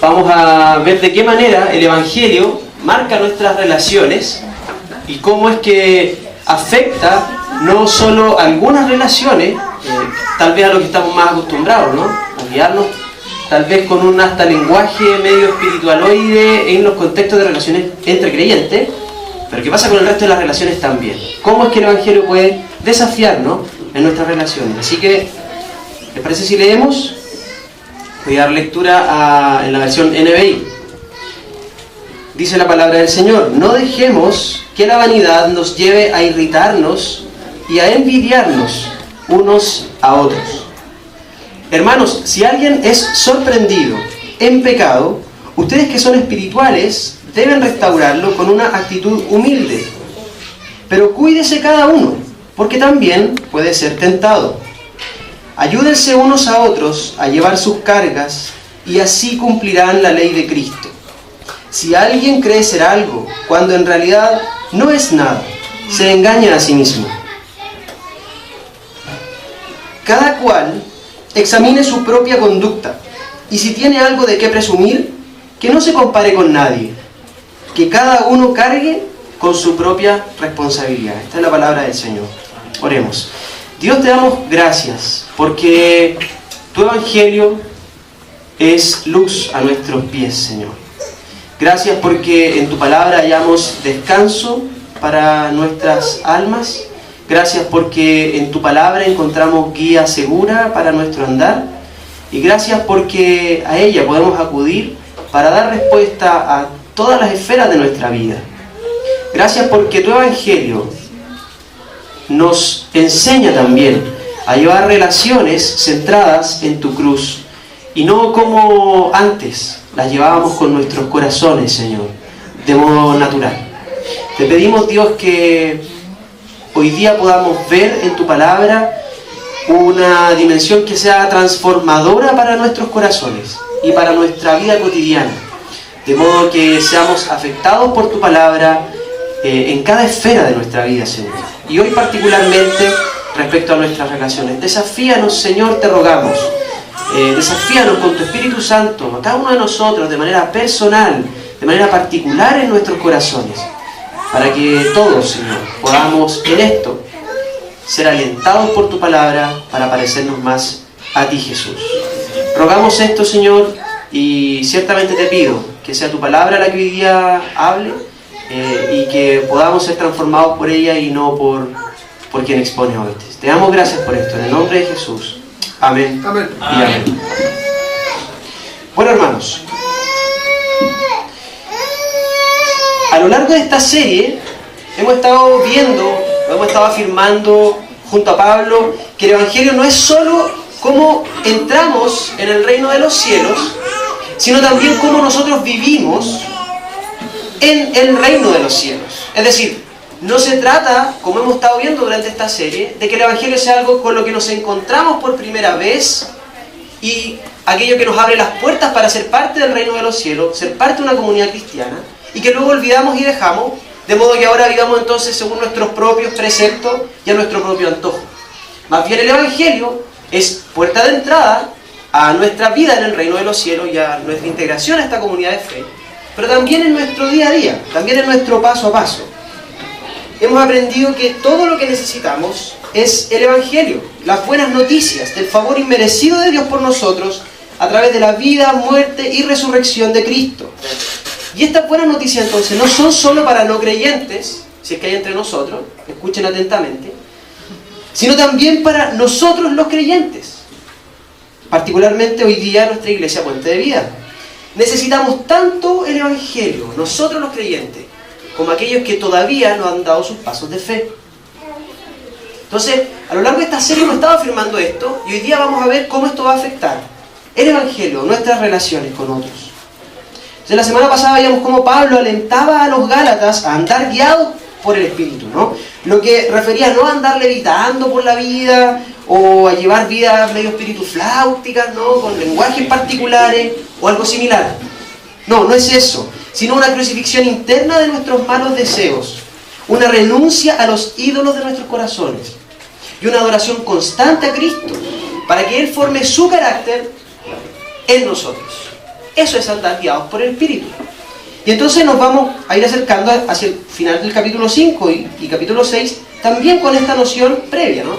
vamos a ver de qué manera el Evangelio marca nuestras relaciones y cómo es que afecta no solo algunas relaciones, tal vez a lo que estamos más acostumbrados, ¿no? A guiarnos tal vez con un hasta lenguaje medio espiritualoide en los contextos de relaciones entre creyentes, pero ¿qué pasa con el resto de las relaciones también? ¿Cómo es que el Evangelio puede desafiarnos en nuestras relaciones? Así que, ¿les parece si leemos? Voy a dar lectura en la versión NBI. Dice la palabra del Señor: no dejemos que la vanidad nos lleve a irritarnos y a envidiarnos unos a otros. Hermanos, si alguien es sorprendido en pecado, ustedes que son espirituales deben restaurarlo con una actitud humilde. Pero cuídese cada uno, porque también puede ser tentado. Ayúdense unos a otros a llevar sus cargas y así cumplirán la ley de Cristo. Si alguien cree ser algo cuando en realidad no es nada, se engaña a sí mismo. Cada cual examine su propia conducta y si tiene algo de qué presumir, que no se compare con nadie, que cada uno cargue con su propia responsabilidad. Esta es la palabra del Señor. Oremos. Dios, te damos gracias porque tu Evangelio es luz a nuestros pies, Señor. Gracias porque en tu palabra hallamos descanso para nuestras almas. Gracias porque en tu palabra encontramos guía segura para nuestro andar. Y gracias porque a ella podemos acudir para dar respuesta a todas las esferas de nuestra vida. Gracias porque tu Evangelio nos enseña también a llevar relaciones centradas en tu cruz y no como antes las llevábamos con nuestros corazones, Señor, de modo natural. Te pedimos, Dios, que hoy día podamos ver en tu palabra una dimensión que sea transformadora para nuestros corazones y para nuestra vida cotidiana, de modo que seamos afectados por tu palabra en cada esfera de nuestra vida, Señor. Y hoy particularmente respecto a nuestras relaciones. Desafíanos, Señor, te rogamos. Desafíanos con tu Espíritu Santo, a cada uno de nosotros, de manera personal, de manera particular en nuestros corazones, para que todos, Señor, podamos en esto ser alentados por tu palabra para parecernos más a ti, Jesús. Rogamos esto, Señor, y ciertamente te pido que sea tu palabra la que hoy día hable y que podamos ser transformados por ella y no por quien expone hoy. Te damos gracias por esto, en el nombre de Jesús. Amén. Amén. Y amén. Bueno, hermanos, a lo largo de esta serie hemos estado viendo, hemos estado afirmando junto a Pablo que el Evangelio no es solo cómo entramos en el reino de los cielos, sino también cómo nosotros vivimos en el reino de los cielos. Es decir, no se trata, como hemos estado viendo durante esta serie, de que el Evangelio sea algo con lo que nos encontramos por primera vez y aquello que nos abre las puertas para ser parte del reino de los cielos, ser parte de una comunidad cristiana, y que luego olvidamos y dejamos, de modo que ahora vivamos entonces según nuestros propios preceptos y a nuestro propio antojo. Más bien el Evangelio es puerta de entrada a nuestra vida en el reino de los cielos y a nuestra integración a esta comunidad de fe, pero también en nuestro día a día, también en nuestro paso a paso. Hemos aprendido que todo lo que necesitamos es el Evangelio, las buenas noticias del favor inmerecido de Dios por nosotros a través de la vida, muerte y resurrección de Cristo. Y estas buenas noticias entonces no son solo para no creyentes, si es que hay entre nosotros, escuchen atentamente, sino también para nosotros los creyentes, particularmente hoy día nuestra iglesia Puente de Vida. Necesitamos tanto el Evangelio, nosotros los creyentes, como aquellos que todavía no han dado sus pasos de fe. Entonces, a lo largo de esta serie hemos estado afirmando esto y hoy día vamos a ver cómo esto va a afectar el Evangelio, nuestras relaciones con otros. Entonces, la semana pasada veíamos cómo Pablo alentaba a los Gálatas a andar guiados por el Espíritu, ¿no? Lo que refería no a andar levitando por la vida o a llevar vidas medio espirituafláuticas, ¿no? Con lenguajes particulares o algo similar. No, no es eso, sino una crucifixión interna de nuestros malos deseos, una renuncia a los ídolos de nuestros corazones y una adoración constante a Cristo para que Él forme su carácter en nosotros. Eso es andar guiados por el Espíritu. Y entonces nos vamos a ir acercando hacia el final del capítulo 5 y capítulo 6, también con esta noción previa, ¿no?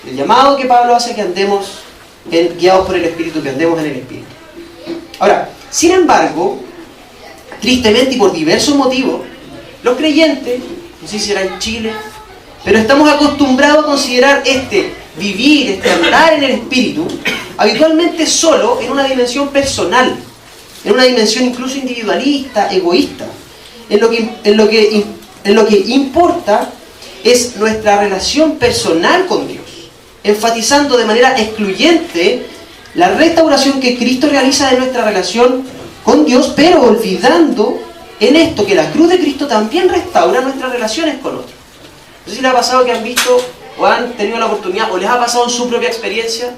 El llamado que Pablo hace que andemos guiados por el Espíritu, que andemos en el Espíritu. Ahora, sin embargo, tristemente y por diversos motivos, los creyentes, no sé si será en Chile, pero estamos acostumbrados a considerar vivir, andar en el Espíritu, habitualmente solo en una dimensión personal, en una dimensión incluso individualista, egoísta. En lo que importa es nuestra relación personal con Dios, enfatizando de manera excluyente la restauración que Cristo realiza de nuestra relación con Dios, pero olvidando en esto que la cruz de Cristo también restaura nuestras relaciones con otros. No sé si les ha pasado que han visto o han tenido la oportunidad, o les ha pasado en su propia experiencia,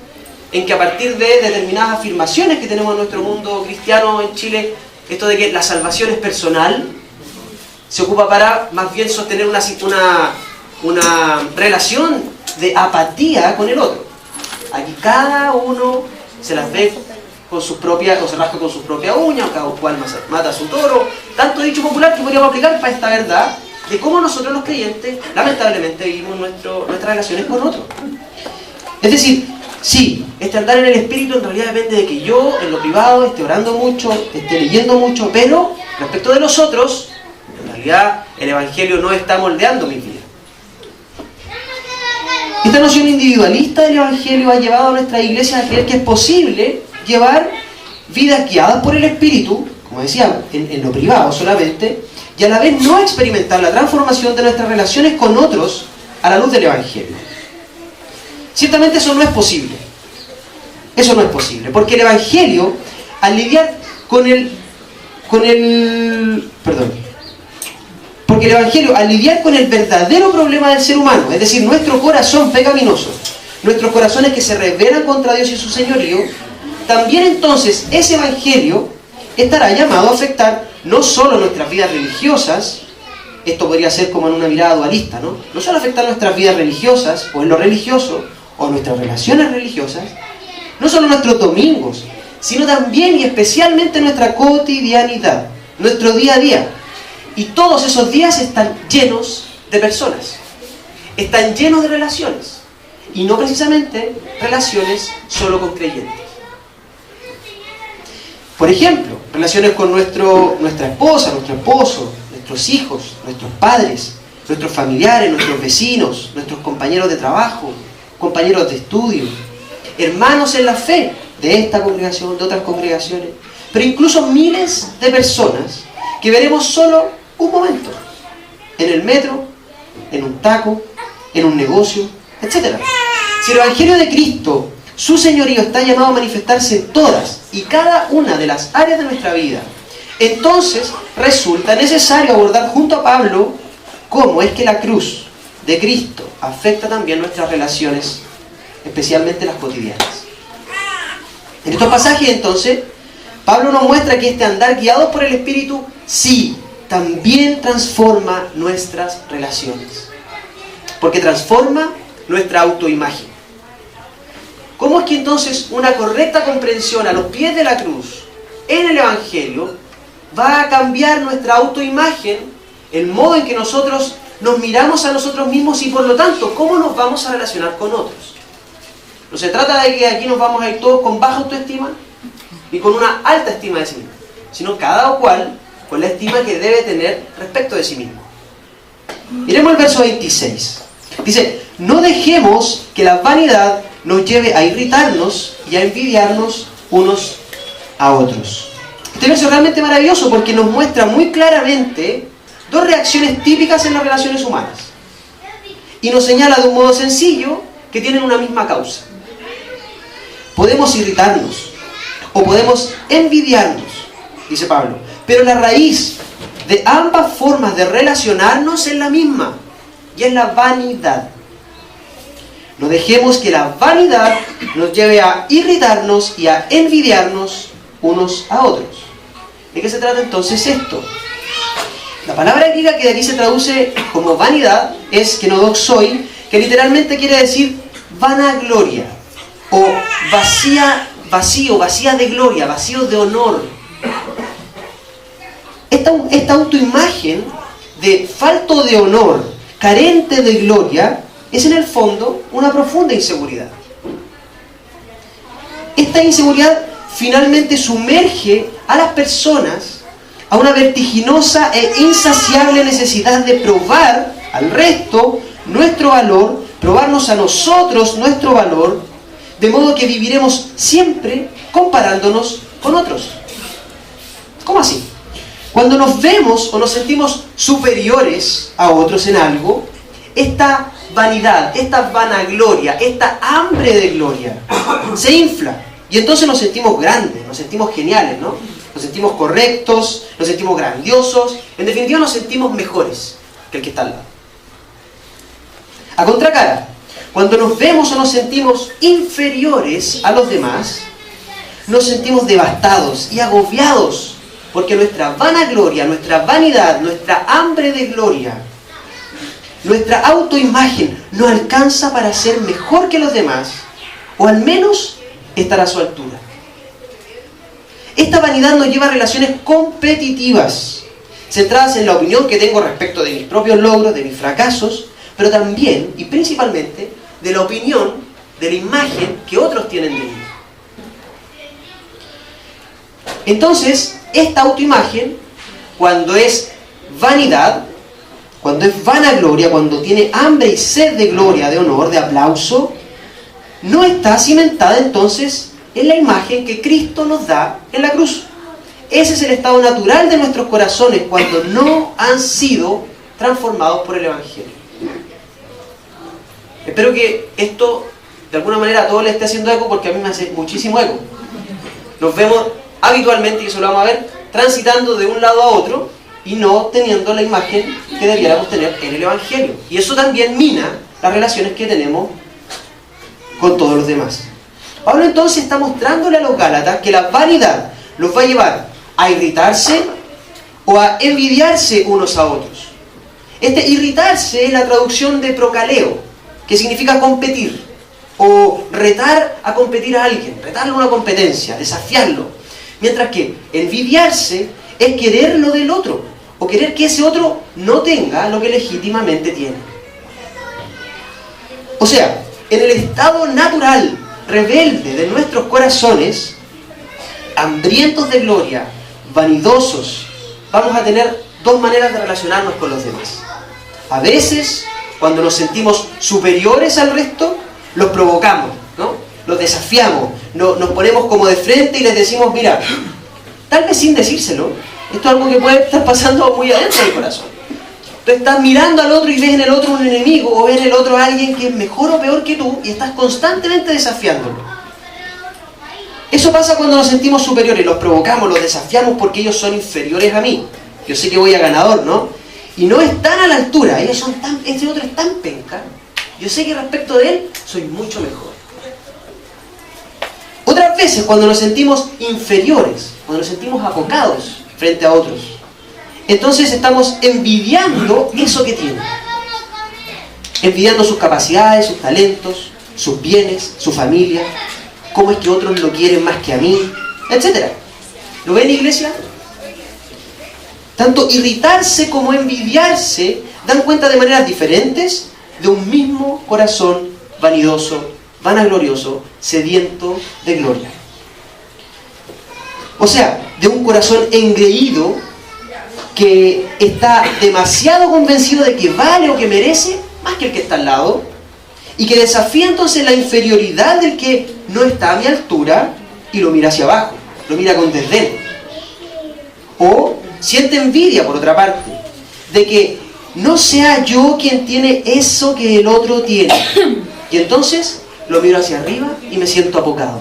en que a partir de determinadas afirmaciones que tenemos en nuestro mundo cristiano en Chile, esto de que la salvación es personal, se ocupa para más bien sostener una relación de apatía con el otro. Aquí cada uno se las ve con sus propias, o se rasca con sus propias uñas, o cada cual mata a su toro. Tanto dicho popular que podríamos aplicar para esta verdad de cómo nosotros los creyentes, lamentablemente, vivimos nuestras relaciones con otros. Es decir, sí, andar en el Espíritu en realidad depende de que yo, en lo privado, esté orando mucho, esté leyendo mucho, pero respecto de los otros, en realidad el Evangelio no está moldeando mi vida. Esta noción individualista del Evangelio ha llevado a nuestra iglesia a creer que es posible llevar vidas guiadas por el Espíritu, como decía, en lo privado solamente, y a la vez no experimentar la transformación de nuestras relaciones con otros a la luz del Evangelio. Ciertamente eso no es posible. Eso no es posible, porque el Evangelio, al lidiar porque el Evangelio, al lidiar con el verdadero problema del ser humano, es decir, nuestro corazón pecaminoso, nuestros corazones que se rebelan contra Dios y su señorío, también entonces ese Evangelio estará llamado a afectar no solo nuestras vidas religiosas, esto podría ser como en una mirada dualista, ¿no? No solo afectar nuestras vidas religiosas, o en lo religioso, o nuestras relaciones religiosas, no solo nuestros domingos, sino también y especialmente nuestra cotidianidad, nuestro día a día. Y todos esos días están llenos de personas, están llenos de relaciones, y no precisamente relaciones solo con creyentes. Por ejemplo, relaciones con nuestra esposa, nuestro esposo, nuestros hijos, nuestros padres, nuestros familiares, nuestros vecinos, nuestros compañeros de trabajo, compañeros de estudio, hermanos en la fe de esta congregación, de otras congregaciones, pero incluso miles de personas que veremos solo un momento, en el metro, en un taco, en un negocio, etc. Si el Evangelio de Cristo, su señorío, está llamado a manifestarse en todas y cada una de las áreas de nuestra vida, entonces resulta necesario abordar junto a Pablo cómo es que la cruz de Cristo afecta también nuestras relaciones, especialmente las cotidianas. En estos pasajes, entonces, Pablo nos muestra que andar guiados por el Espíritu, sí, también transforma nuestras relaciones. Porque transforma nuestra autoimagen. ¿Cómo es que entonces una correcta comprensión a los pies de la cruz, en el Evangelio, va a cambiar nuestra autoimagen, el modo en que nosotros nos miramos a nosotros mismos y por lo tanto, cómo nos vamos a relacionar con otros? No se trata de que aquí nos vamos a ir todos con baja autoestima y con una alta estima de sí mismo, sino cada cual con la estima que debe tener respecto de sí mismo. Miremos el verso 26. Dice, no dejemos que la vanidad nos lleve a irritarnos y a envidiarnos unos a otros. Este verso es realmente maravilloso porque nos muestra muy claramente dos reacciones típicas en las relaciones humanas. Y nos señala de un modo sencillo que tienen una misma causa. Podemos irritarnos o podemos envidiarnos, dice Pablo, pero la raíz de ambas formas de relacionarnos es la misma, y es la vanidad. No dejemos que la vanidad nos lleve a irritarnos y a envidiarnos unos a otros. ¿De qué se trata entonces esto? La palabra griega que de aquí se traduce como vanidad es kenodoxoi, que literalmente quiere decir vanagloria, o vacía de gloria, vacío de honor, Esta autoimagen de falto de honor, carente de gloria, es en el fondo una profunda inseguridad. Esta inseguridad finalmente sumerge a las personas a una vertiginosa e insaciable necesidad de probar al resto nuestro valor, probarnos a nosotros nuestro valor, de modo que viviremos siempre comparándonos con otros. ¿Cómo así? Cuando nos vemos o nos sentimos superiores a otros en algo, esta vanidad, esta vanagloria, esta hambre de gloria se infla. Y entonces nos sentimos grandes, nos sentimos geniales, ¿no? Nos sentimos correctos, nos sentimos grandiosos, en definitiva nos sentimos mejores que el que está al lado. A contracara, cuando nos vemos o nos sentimos inferiores a los demás, nos sentimos devastados y agobiados, porque nuestra vanagloria, nuestra vanidad, nuestra hambre de gloria, nuestra autoimagen no alcanza para ser mejor que los demás, o al menos estar a su altura. Esta vanidad nos lleva a relaciones competitivas, centradas en la opinión que tengo respecto de mis propios logros, de mis fracasos, pero también y principalmente de la opinión, de la imagen que otros tienen de mí. Entonces, esta autoimagen, cuando es vanidad, cuando es vanagloria, cuando tiene hambre y sed de gloria, de honor, de aplauso, no está cimentada entonces en la imagen que Cristo nos da en la cruz. Ese es el estado natural de nuestros corazones cuando no han sido transformados por el Evangelio. Espero que esto de alguna manera a todos les esté haciendo eco, porque a mí me hace muchísimo eco. Nos vemos habitualmente, y eso lo vamos a ver, transitando de un lado a otro y no teniendo la imagen que debiéramos tener en el Evangelio. Y eso también mina las relaciones que tenemos con todos los demás. Pablo entonces está mostrándole a los Gálatas que la vanidad los va a llevar a irritarse o a envidiarse unos a otros. Este irritarse es la traducción de procaleo, que significa competir o retar a competir a alguien, retarlo a una competencia, desafiarlo. Mientras que envidiarse es querer lo del otro, o querer que ese otro no tenga lo que legítimamente tiene. O sea, en el estado natural, rebelde de nuestros corazones, hambrientos de gloria, vanidosos, vamos a tener dos maneras de relacionarnos con los demás. A veces, cuando nos sentimos superiores al resto, los provocamos, ¿no? Los desafiamos, nos ponemos como de frente y les decimos, mira, tal vez sin decírselo, esto es algo que puede estar pasando muy adentro del corazón. Tú estás mirando al otro y ves en el otro un enemigo, o ves en el otro a alguien que es mejor o peor que tú, y estás constantemente desafiándolo. Eso pasa cuando nos sentimos superiores, los provocamos, los desafiamos porque ellos son inferiores a mí. Yo sé que voy a ganador, ¿no? Y no están a la altura, ellos son este otro es tan penca. Yo sé que respecto de él, soy mucho mejor. Otras veces, cuando nos sentimos inferiores, cuando nos sentimos apocados frente a otros, entonces estamos envidiando eso que tienen. Envidiando sus capacidades, sus talentos, sus bienes, su familia, cómo es que otros lo quieren más que a mí, etc. ¿Lo ven, iglesia? Tanto irritarse como envidiarse dan cuenta de maneras diferentes de un mismo corazón vanidoso, vanaglorioso, sediento de gloria. O sea, de un corazón engreído que está demasiado convencido de que vale o que merece más que el que está al lado, y que desafía entonces la inferioridad del que no está a mi altura y lo mira hacia abajo, lo mira con desdén. O siente envidia, por otra parte, de que no sea yo quien tiene eso que el otro tiene. Y entonces lo miro hacia arriba y me siento apocado.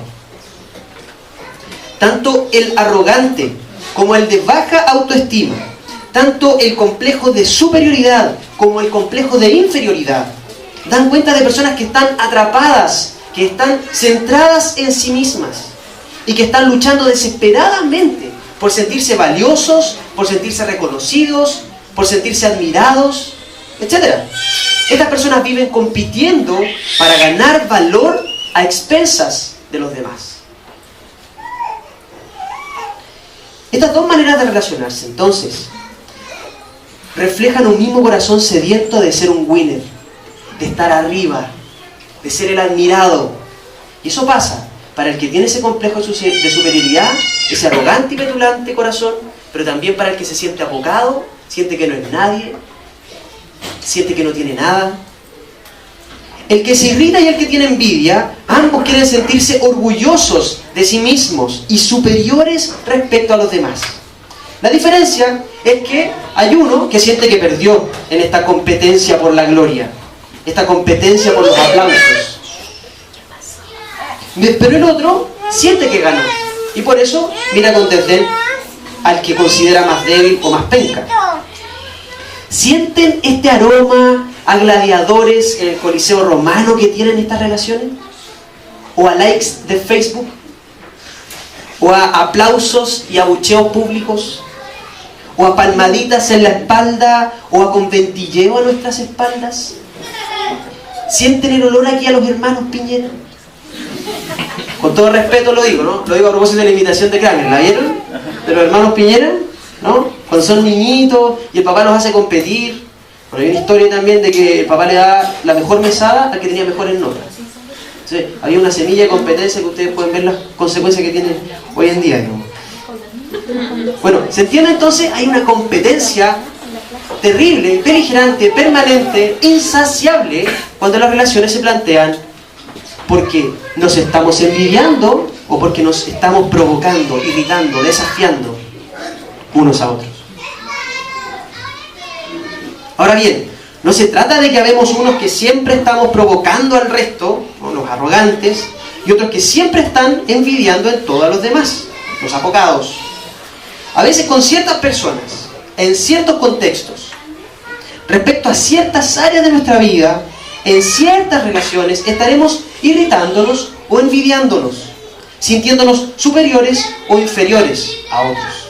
Tanto el arrogante como el de baja autoestima, tanto el complejo de superioridad como el complejo de inferioridad, dan cuenta de personas que están atrapadas, que están centradas en sí mismas y que están luchando desesperadamente por sentirse valiosos, por sentirse reconocidos, por sentirse admirados, etc. Estas personas viven compitiendo para ganar valor a expensas de los demás. Estas dos maneras de relacionarse, entonces, reflejan un mismo corazón sediento de ser un winner, de estar arriba, de ser el admirado. Y eso pasa para el que tiene ese complejo de superioridad, ese arrogante y petulante corazón, pero también para el que se siente apocado, siente que no es nadie, siente que no tiene nada. El que se irrita y el que tiene envidia, ambos quieren sentirse orgullosos de sí mismos y superiores respecto a los demás. La diferencia es que hay uno que siente que perdió en esta competencia por la gloria, esta competencia por los aplausos. Pero el otro siente que ganó y por eso mira con desdén al que considera más débil o más penca. ¿Sienten este aroma a gladiadores en el Coliseo Romano que tienen estas relaciones? ¿O a likes de Facebook? ¿O a aplausos y abucheos públicos? ¿O a palmaditas en la espalda? ¿O a conventilleo a nuestras espaldas? ¿Sienten el olor aquí a los hermanos Piñera? Con todo respeto lo digo, ¿no? Lo digo a propósito de la imitación de Kramer, ¿la vieron? De los hermanos Piñera, ¿no? Cuando son niñitos y el papá los hace competir. Bueno, hay una historia también de que el papá le da la mejor mesada al que tenía mejores notas. ¿Sí? Había una semilla de competencia que ustedes pueden ver las consecuencias que tiene hoy en día, ¿no? Bueno, ¿se entiende entonces? Hay una competencia terrible, beligerante, permanente, insaciable cuando las relaciones se plantean porque nos estamos envidiando o porque nos estamos provocando, irritando, desafiando unos a otros. Ahora bien, no se trata de que habemos unos que siempre estamos provocando al resto, ¿no?, los arrogantes, y otros que siempre están envidiando en todos los demás, los apocados. A veces con ciertas personas, en ciertos contextos, respecto a ciertas áreas de nuestra vida, en ciertas relaciones, estaremos irritándonos o envidiándonos, sintiéndonos superiores o inferiores a otros.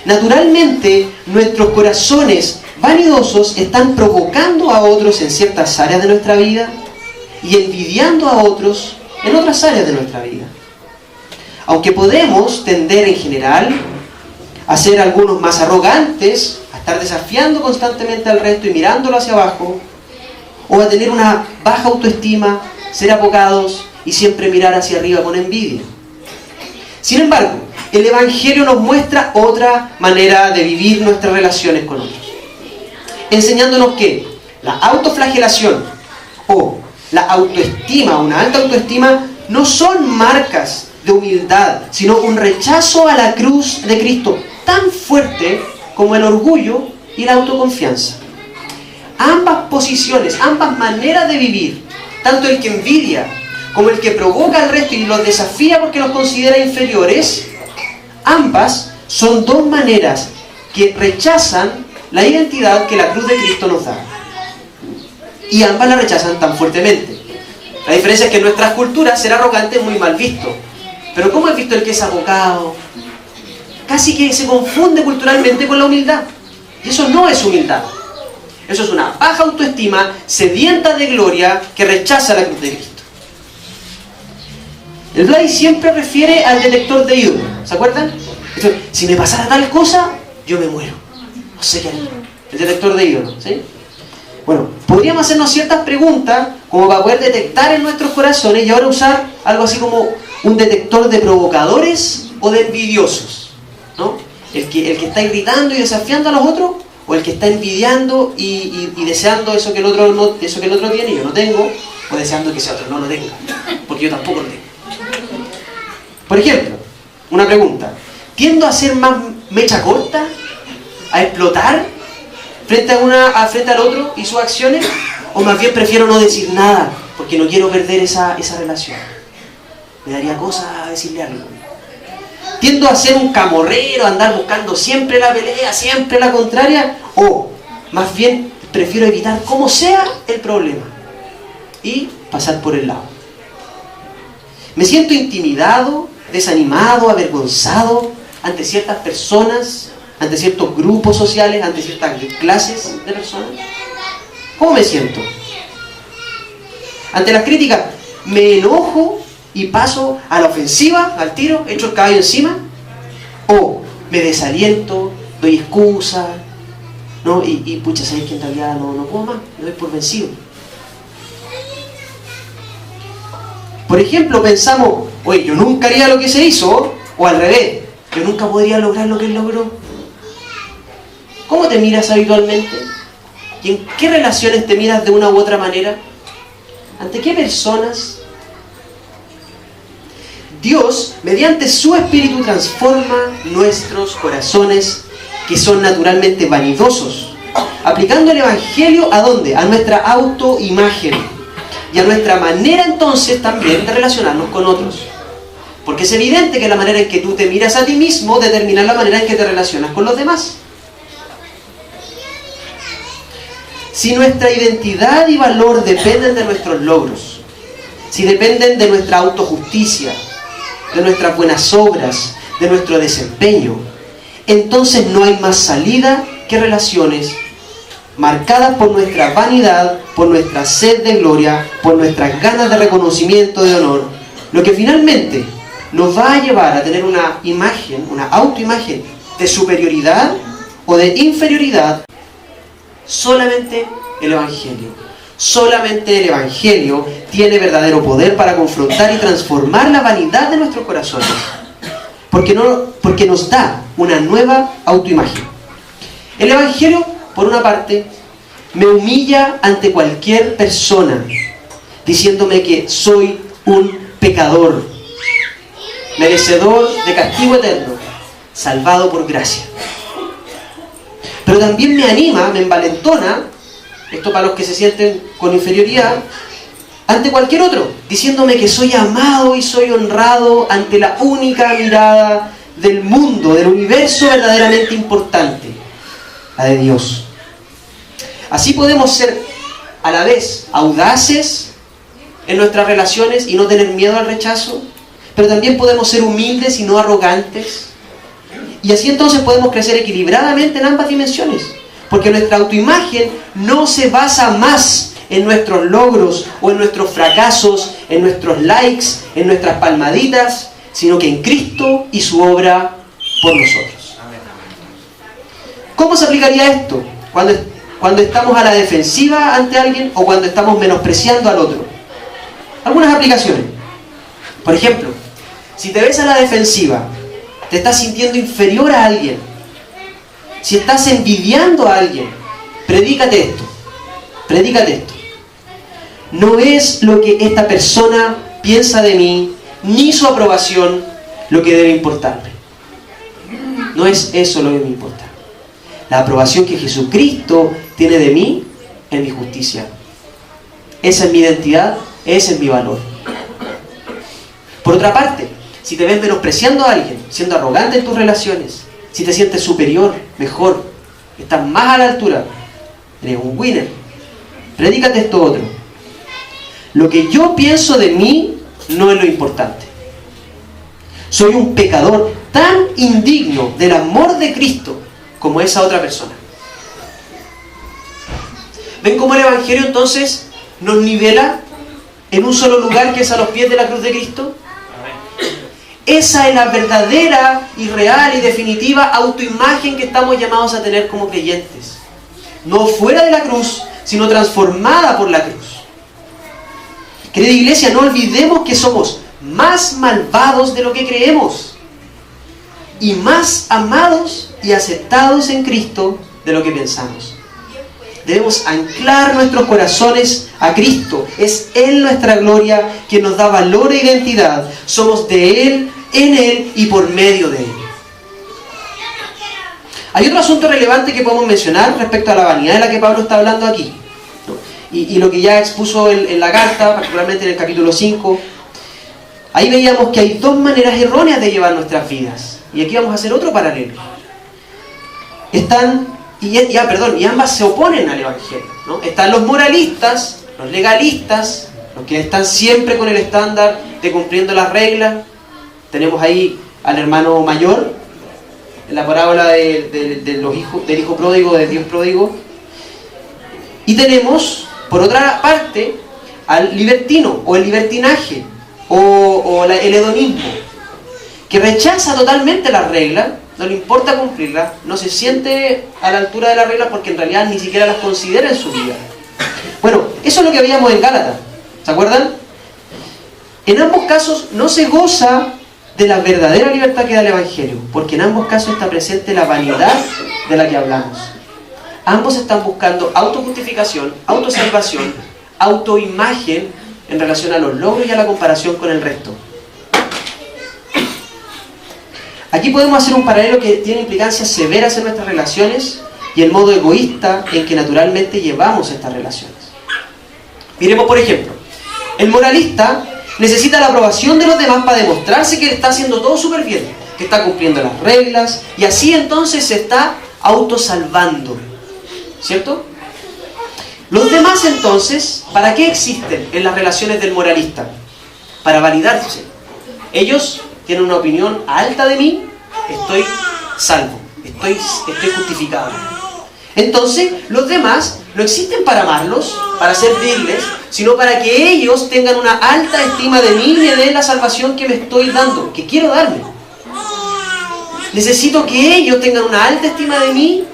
Naturalmente, nuestros corazones vanidosos están provocando a otros en ciertas áreas de nuestra vida y envidiando a otros en otras áreas de nuestra vida. Aunque podemos tender en general a ser algunos más arrogantes, a estar desafiando constantemente al resto y mirándolo hacia abajo, o a tener una baja autoestima, ser apocados y siempre mirar hacia arriba con envidia. Sin embargo, el Evangelio nos muestra otra manera de vivir nuestras relaciones con otros, enseñándonos que la autoflagelación o la autoestima, una alta autoestima, no son marcas de humildad, sino un rechazo a la cruz de Cristo tan fuerte como el orgullo y la autoconfianza. Ambas posiciones, ambas maneras de vivir, tanto el que envidia como el que provoca al resto y los desafía porque los considera inferiores, ambas son dos maneras que rechazan la identidad que la cruz de Cristo nos da. Y ambas la rechazan tan fuertemente. La diferencia es que en nuestras culturas ser arrogante es muy mal visto. Pero ¿cómo has visto el que es abocado? Casi que se confunde culturalmente con la humildad. Y eso no es humildad. Eso es una baja autoestima, sedienta de gloria, que rechaza la cruz de Cristo. El Blay siempre refiere al detector de ídolos. ¿Se acuerdan? Entonces, si me pasara tal cosa, yo me muero. No sé qué haría. El detector de ídolos, ¿sí? Bueno, podríamos hacernos ciertas preguntas como para poder detectar en nuestros corazones y ahora usar algo así como un detector de provocadores o de envidiosos, ¿no? El que está irritando y desafiando a los otros, o el que está envidiando y deseando eso que el otro no, eso que el otro tiene y yo no tengo, o deseando que ese otro no lo tenga, porque yo tampoco lo tengo. Por ejemplo, una pregunta: ¿tiendo a ser más mecha corta? ¿A explotar frente al otro y sus acciones? ¿O más bien prefiero no decir nada porque no quiero perder esa relación? Me daría cosa decirle algo. ¿Tiendo a ser un camorrero, a andar buscando siempre la pelea, siempre la contraria? ¿O más bien prefiero evitar como sea el problema y pasar por el lado? ¿Me siento intimidado, desanimado, avergonzado ante ciertas personas, ante ciertos grupos sociales, ante ciertas clases de personas? ¿Cómo me siento? Ante las críticas, ¿me enojo y paso a la ofensiva, al tiro, echo el caballo encima? ¿O me desaliento, doy excusa, ¿no? Y pucha, ¿sabes que en realidad no puedo más? Me doy por vencido. Por ejemplo, pensamos, oye, yo nunca haría lo que se hizo, o al revés, yo nunca podría lograr lo que él logró. ¿Cómo te miras habitualmente? ¿Y en qué relaciones te miras de una u otra manera? ¿Ante qué personas? Dios, mediante su Espíritu, transforma nuestros corazones que son naturalmente vanidosos, aplicando el Evangelio ¿a dónde? A nuestra autoimagen y a nuestra manera entonces también de relacionarnos con otros. Porque es evidente que la manera en que tú te miras a ti mismo determina la manera en que te relacionas con los demás. Si nuestra identidad y valor dependen de nuestros logros, si dependen de nuestra autojusticia, de nuestras buenas obras, de nuestro desempeño, entonces no hay más salida que relaciones marcadas por nuestra vanidad, por nuestra sed de gloria, por nuestras ganas de reconocimiento, de honor, lo que finalmente nos va a llevar a tener una imagen, una autoimagen de superioridad o de inferioridad. Solamente el Evangelio. Solamente el Evangelio tiene verdadero poder para confrontar y transformar la vanidad de nuestros corazones. Porque nos da una nueva autoimagen. El Evangelio, por una parte, me humilla ante cualquier persona, diciéndome que soy un pecador, merecedor de castigo eterno, salvado por gracia. Pero también me anima, me envalentona, esto para los que se sienten con inferioridad, ante cualquier otro, diciéndome que soy amado y soy honrado ante la única mirada del mundo, del universo verdaderamente importante, la de Dios. Así podemos ser a la vez audaces en nuestras relaciones y no tener miedo al rechazo, pero también podemos ser humildes y no arrogantes. Y así entonces podemos crecer equilibradamente en ambas dimensiones. Porque nuestra autoimagen no se basa más en nuestros logros o en nuestros fracasos, en nuestros likes, en nuestras palmaditas, sino que en Cristo y su obra por nosotros. ¿Cómo se aplicaría esto? Cuando estamos a la defensiva ante alguien o cuando estamos menospreciando al otro. Algunas aplicaciones. Por ejemplo, si te ves a la defensiva, te estás sintiendo inferior a alguien, si estás envidiando a alguien, predícate esto. No es lo que esta persona piensa de mí, ni su aprobación, lo que debe importarme. No es eso lo que me importa. La aprobación que Jesucristo tiene de mí es mi justicia. Esa es mi identidad, ese es mi valor. Por otra parte, si te ves menospreciando a alguien, siendo arrogante en tus relaciones, si te sientes superior, mejor, estás más a la altura, eres un winner, predícate esto otro. Lo que yo pienso de mí no es lo importante. Soy un pecador tan indigno del amor de Cristo como esa otra persona. ¿Ven cómo el Evangelio entonces nos nivela en un solo lugar, que es a los pies de la cruz de Cristo? Esa es la verdadera y real y definitiva autoimagen que estamos llamados a tener como creyentes. No fuera de la cruz, sino transformada por la cruz. Querida iglesia, no olvidemos que somos más malvados de lo que creemos y más amados y aceptados en Cristo de lo que pensamos. Debemos anclar nuestros corazones a Cristo. Es Él nuestra gloria, quien nos da valor e identidad. Somos de Él, en Él y por medio de Él. Hay otro asunto relevante que podemos mencionar respecto a la vanidad de la que Pablo está hablando aquí, ¿no? Y lo que ya expuso en la carta, particularmente en el capítulo 5. Ahí veíamos que hay dos maneras erróneas de llevar nuestras vidas. Y aquí vamos a hacer otro paralelo. Y ambas se oponen al Evangelio, ¿no? Están los moralistas, los legalistas, los que están siempre con el estándar de cumpliendo las reglas. Tenemos ahí al hermano mayor, en la parábola del hijo pródigo, del Dios pródigo. Y tenemos, por otra parte, al libertino, o el libertinaje, o el hedonismo, que rechaza totalmente las reglas no le importa cumplirlas, no se siente a la altura de las reglas porque en realidad ni siquiera las considera en su vida. Bueno, eso es lo que veíamos en Gálatas, ¿se acuerdan? En ambos casos no se goza de la verdadera libertad que da el Evangelio, porque en ambos casos está presente la vanidad de la que hablamos. Ambos están buscando autojustificación, autosalvación, autoimagen en relación a los logros y a la comparación con el resto. Aquí podemos hacer un paralelo que tiene implicancias severas en nuestras relaciones y el modo egoísta en que naturalmente llevamos estas relaciones. Miremos por ejemplo, el moralista necesita la aprobación de los demás para demostrarse que está haciendo todo súper bien, que está cumpliendo las reglas, y así entonces se está autosalvando, ¿cierto? Los demás entonces, ¿para qué existen en las relaciones del moralista? Para validarse. Ellos tienen una opinión alta de mí, estoy salvo, estoy justificado. Entonces, los demás no existen para amarlos, para servirles, sino para que ellos tengan una alta estima de mí y de la salvación que me estoy dando, que quiero darme. Necesito que ellos tengan una alta estima de mí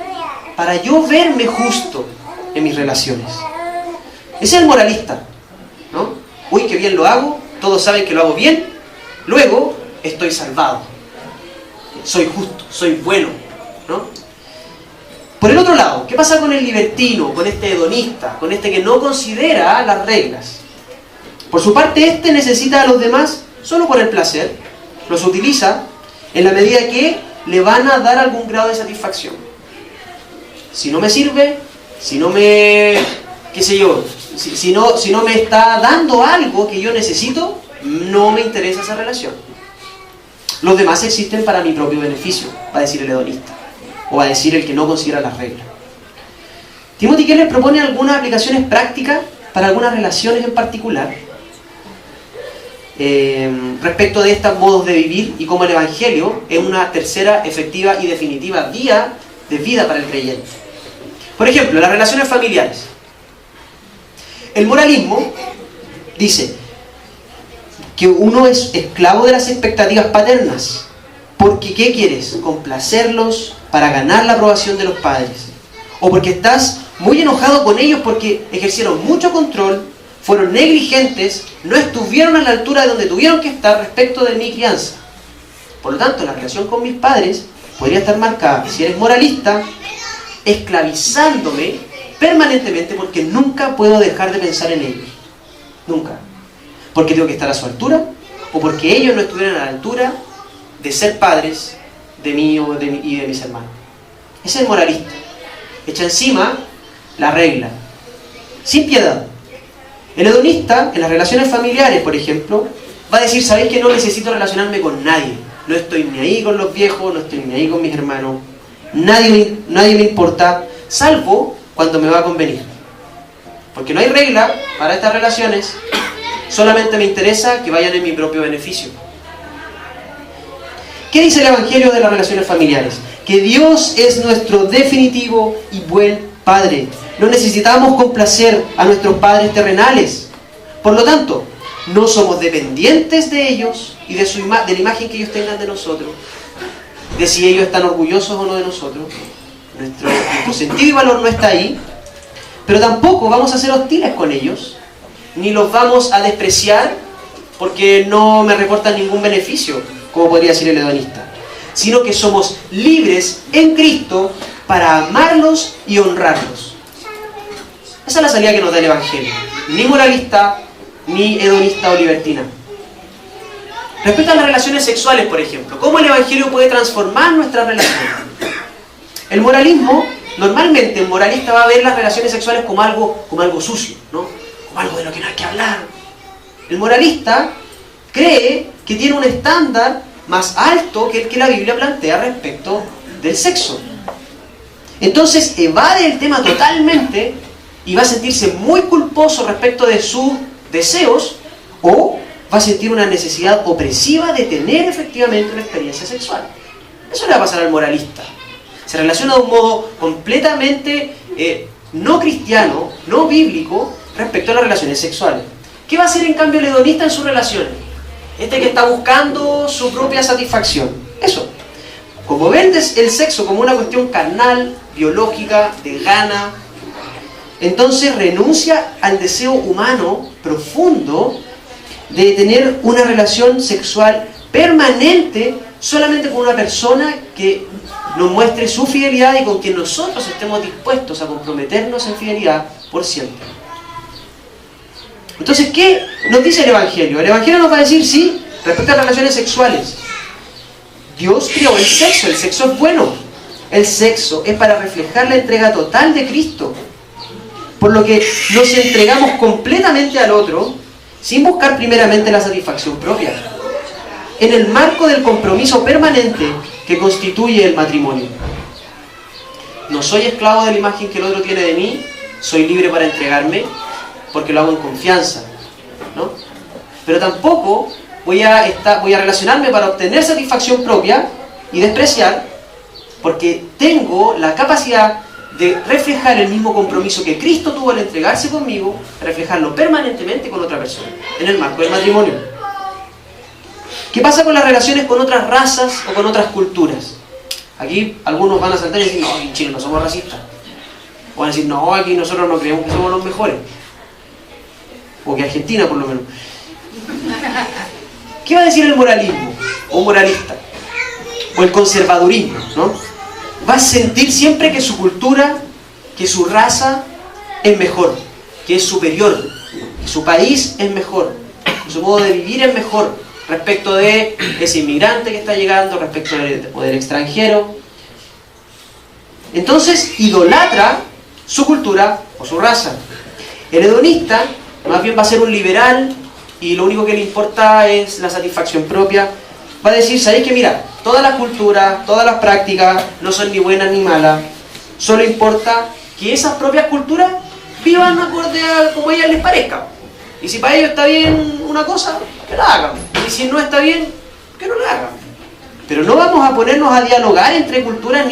para yo verme justo en mis relaciones. Ese es el moralista, ¿no? Uy, qué bien lo hago, todos saben que lo hago bien, luego estoy salvado, soy justo, soy bueno, ¿no? Por el otro lado, ¿qué pasa con el libertino, con este hedonista, con este que no considera las reglas? Por su parte, este necesita a los demás solo por el placer, los utiliza en la medida que le van a dar algún grado de satisfacción. Si no me sirve, si no me, qué sé yo, si no me está dando algo que yo necesito, no me interesa esa relación. Los demás existen para mi propio beneficio, va a decir el hedonista, o va a decir el que no considera las reglas. Timothy Keller propone algunas aplicaciones prácticas para algunas relaciones en particular respecto de estos modos de vivir y cómo el Evangelio es una tercera, efectiva y definitiva vía de vida para el creyente. Por ejemplo, las relaciones familiares. El moralismo dice que uno es esclavo de las expectativas paternas. Porque, ¿qué quieres? Complacerlos para ganar la aprobación de los padres. O porque estás muy enojado con ellos porque ejercieron mucho control, fueron negligentes, no estuvieron a la altura de donde tuvieron que estar respecto de mi crianza. Por lo tanto, la relación con mis padres podría estar marcada, si eres moralista, esclavizándome permanentemente porque nunca puedo dejar de pensar en ellos. Nunca. Porque tengo que estar a su altura, o porque ellos no estuvieron a la altura de ser padres de mí y de mis hermanos. Ese es el moralista. Echa encima la regla, sin piedad. El hedonista, en las relaciones familiares, por ejemplo, va a decir, ¿sabéis que no necesito relacionarme con nadie? No estoy ni ahí con los viejos, no estoy ni ahí con mis hermanos. Nadie me importa, salvo cuando me va a convenir. Porque no hay regla para estas relaciones, solamente me interesa que vayan en mi propio beneficio. ¿Qué dice el Evangelio de las relaciones familiares? Que Dios es nuestro definitivo y buen Padre. No necesitamos complacer a nuestros padres terrenales. Por lo tanto, no somos dependientes de ellos y de la imagen que ellos tengan de nosotros, de si ellos están orgullosos o no de nosotros. Nuestro sentido y valor no está ahí, pero tampoco vamos a ser hostiles con ellos, ni los vamos a despreciar porque no me reportan ningún beneficio, como podría decir el hedonista, sino que somos libres en Cristo para amarlos y honrarlos. Esa es la salida que nos da el Evangelio. Ni moralista, ni hedonista o libertina. Respecto a las relaciones sexuales, por ejemplo, ¿cómo el Evangelio puede transformar nuestras relaciones? El moralismo, normalmente el moralista va a ver las relaciones sexuales como algo sucio, ¿no? Como algo de lo que no hay que hablar. El moralista cree que tiene un estándar más alto que el que la Biblia plantea respecto del sexo. Entonces evade el tema totalmente y va a sentirse muy culposo respecto de sus deseos, o va a sentir una necesidad opresiva de tener efectivamente una experiencia sexual. Eso le va a pasar al moralista. Se relaciona de un modo completamente no cristiano, no bíblico, respecto a las relaciones sexuales. ¿Qué va a hacer en cambio el hedonista en sus relaciones? Este que está buscando su propia satisfacción. Eso. como ven el sexo como una cuestión carnal, biológica, de gana, entonces renuncia al deseo humano profundo de tener una relación sexual permanente solamente con una persona que nos muestre su fidelidad y con quien nosotros estemos dispuestos a comprometernos en fidelidad por siempre. Entonces, ¿qué nos dice el Evangelio? El Evangelio nos va a decir, sí, respecto a las relaciones sexuales, Dios creó el sexo es bueno. El sexo es para reflejar la entrega total de Cristo. Por lo que nos entregamos completamente al otro, sin buscar primeramente la satisfacción propia, en el marco del compromiso permanente que constituye el matrimonio. No soy esclavo de la imagen que el otro tiene de mí, soy libre para entregarme, porque lo hago en confianza, ¿no? Pero tampoco voy a relacionarme para obtener satisfacción propia y despreciar, porque tengo la capacidad de reflejar el mismo compromiso que Cristo tuvo al entregarse conmigo, reflejarlo permanentemente con otra persona, en el marco del matrimonio. ¿Qué pasa con las relaciones con otras razas o con otras culturas? Aquí algunos van a saltar y decir, no, en Chile no somos racistas. O van a decir, no, aquí nosotros no creemos que somos los mejores. O que Argentina, por lo menos. ¿Qué va a decir el moralismo? O un moralista. O el conservadurismo, ¿no? Va a sentir siempre que su cultura, que su raza es mejor, que es superior, que su país es mejor, que su modo de vivir es mejor respecto de ese inmigrante que está llegando, respecto del extranjero. Entonces idolatra su cultura o su raza. El hedonista más bien va a ser un liberal y lo único que le importa es la satisfacción propia. Va a decir, ¿sabéis que mira? Todas las culturas, todas las prácticas no son ni buenas ni malas. Solo importa que esas propias culturas vivan acorde a como a ellas les parezca. Y si para ellos está bien una cosa, que la hagan. Y si no está bien, que no la hagan. Pero no vamos a ponernos a dialogar entre culturas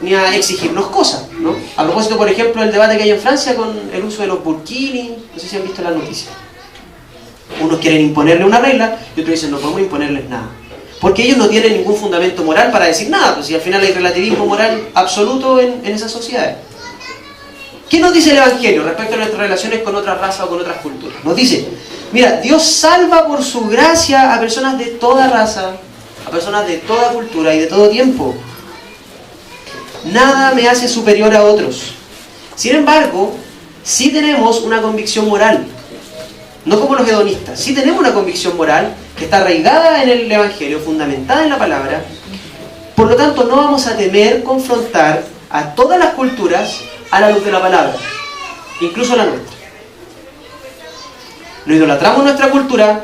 ni a exigirnos cosas, ¿no? A propósito, por ejemplo, el debate que hay en Francia con el uso de los burkinis, no sé si han visto la noticia. Unos quieren imponerle una regla y otros dicen no podemos imponerles nada. Porque ellos no tienen ningún fundamento moral para decir nada, pues si al final hay relativismo moral absoluto en esas sociedades. ¿Qué nos dice el Evangelio respecto a nuestras relaciones con otras razas o con otras culturas? Nos dice, mira, Dios salva por su gracia a personas de toda raza, a personas de toda cultura y de todo tiempo. Nada me hace superior a otros. Sin embargo, sí tenemos una convicción moral. No como los hedonistas. Sí tenemos una convicción moral que está arraigada en el Evangelio, fundamentada en la palabra. Por lo tanto, no vamos a temer confrontar a todas las culturas a la luz de la palabra, incluso la nuestra. No idolatramos nuestra cultura,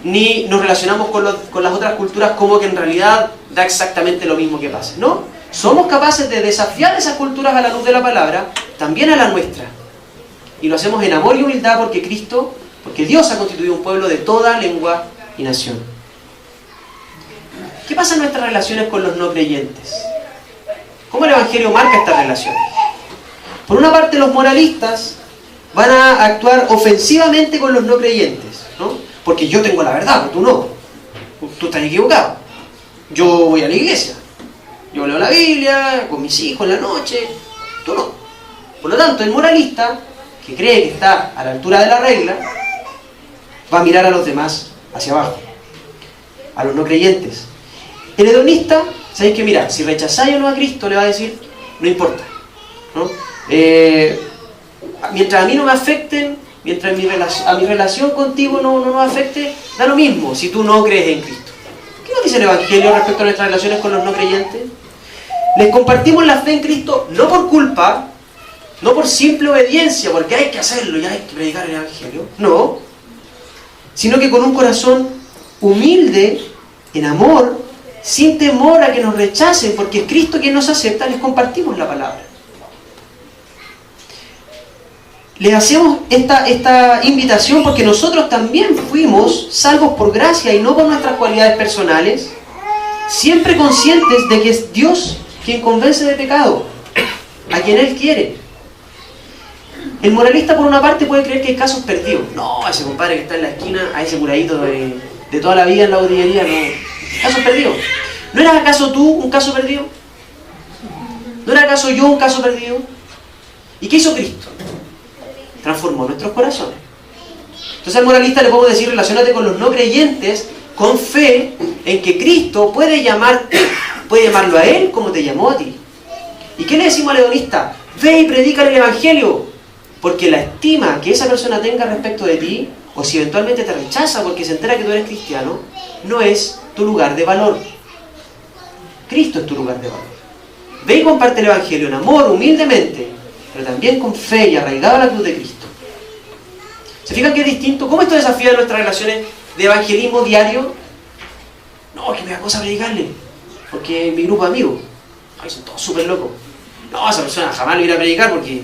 ni nos relacionamos con las otras culturas como que en realidad da exactamente lo mismo que pase. No, somos capaces de desafiar esas culturas a la luz de la palabra, también a la nuestra. Y lo hacemos en amor y humildad porque Dios ha constituido un pueblo de toda lengua y nación. ¿Qué pasa en nuestras relaciones con los no creyentes? ¿Cómo el Evangelio marca estas relaciones? Por una parte, los moralistas van a actuar ofensivamente con los no creyentes, ¿no? Porque yo tengo la verdad, tú no. Tú estás equivocado. Yo voy a la iglesia. Yo leo la Biblia con mis hijos en la noche. Tú no. Por lo tanto, el moralista, que cree que está a la altura de la regla, va a mirar a los demás hacia abajo, a los no creyentes. El hedonista, ¿sabéis que mira? Si rechazáis o no a Cristo, le va a decir, no importa, ¿no? Mientras a mí no me afecten, mientras a mi relación contigo no nos afecte, da lo mismo si tú no crees en Cristo. ¿Qué nos dice el Evangelio respecto a nuestras relaciones con los no creyentes? Les compartimos la fe en Cristo no por culpa, no por simple obediencia, porque hay que hacerlo y hay que predicar el Evangelio, no, sino que con un corazón humilde, en amor, sin temor a que nos rechacen, porque es Cristo quien nos acepta, les compartimos la palabra. Les hacemos esta invitación porque nosotros también fuimos salvos por gracia y no por nuestras cualidades personales, siempre conscientes de que es Dios quien convence de pecado, a quien Él quiere. El moralista, por una parte, puede creer que hay casos perdidos. No, ese compadre que está en la esquina, a ese curadito de toda la vida en la botillería, no. Casos perdidos. ¿No eras acaso tú un caso perdido? ¿No era acaso yo un caso perdido? ¿Y qué hizo Cristo? Transformó nuestros corazones. Entonces al moralista le podemos decir, relaciónate con los no creyentes con fe en que Cristo puede llamarlo a él como te llamó a ti. ¿Y qué le decimos al hedonista? Ve y predica el evangelio, porque la estima que esa persona tenga respecto de ti, o si eventualmente te rechaza porque se entera que tú eres cristiano, no es tu lugar de valor. Cristo es tu lugar de valor. Ve y comparte el evangelio en amor, humildemente, pero también con fe y arraigado a la cruz de Cristo. ¿Se fijan que es distinto? ¿Cómo esto desafía nuestras relaciones de evangelismo diario? No, que me da cosa predicarle, porque mi grupo de amigos, ay, son todos súper locos. No, esa persona jamás lo irá a predicar porque...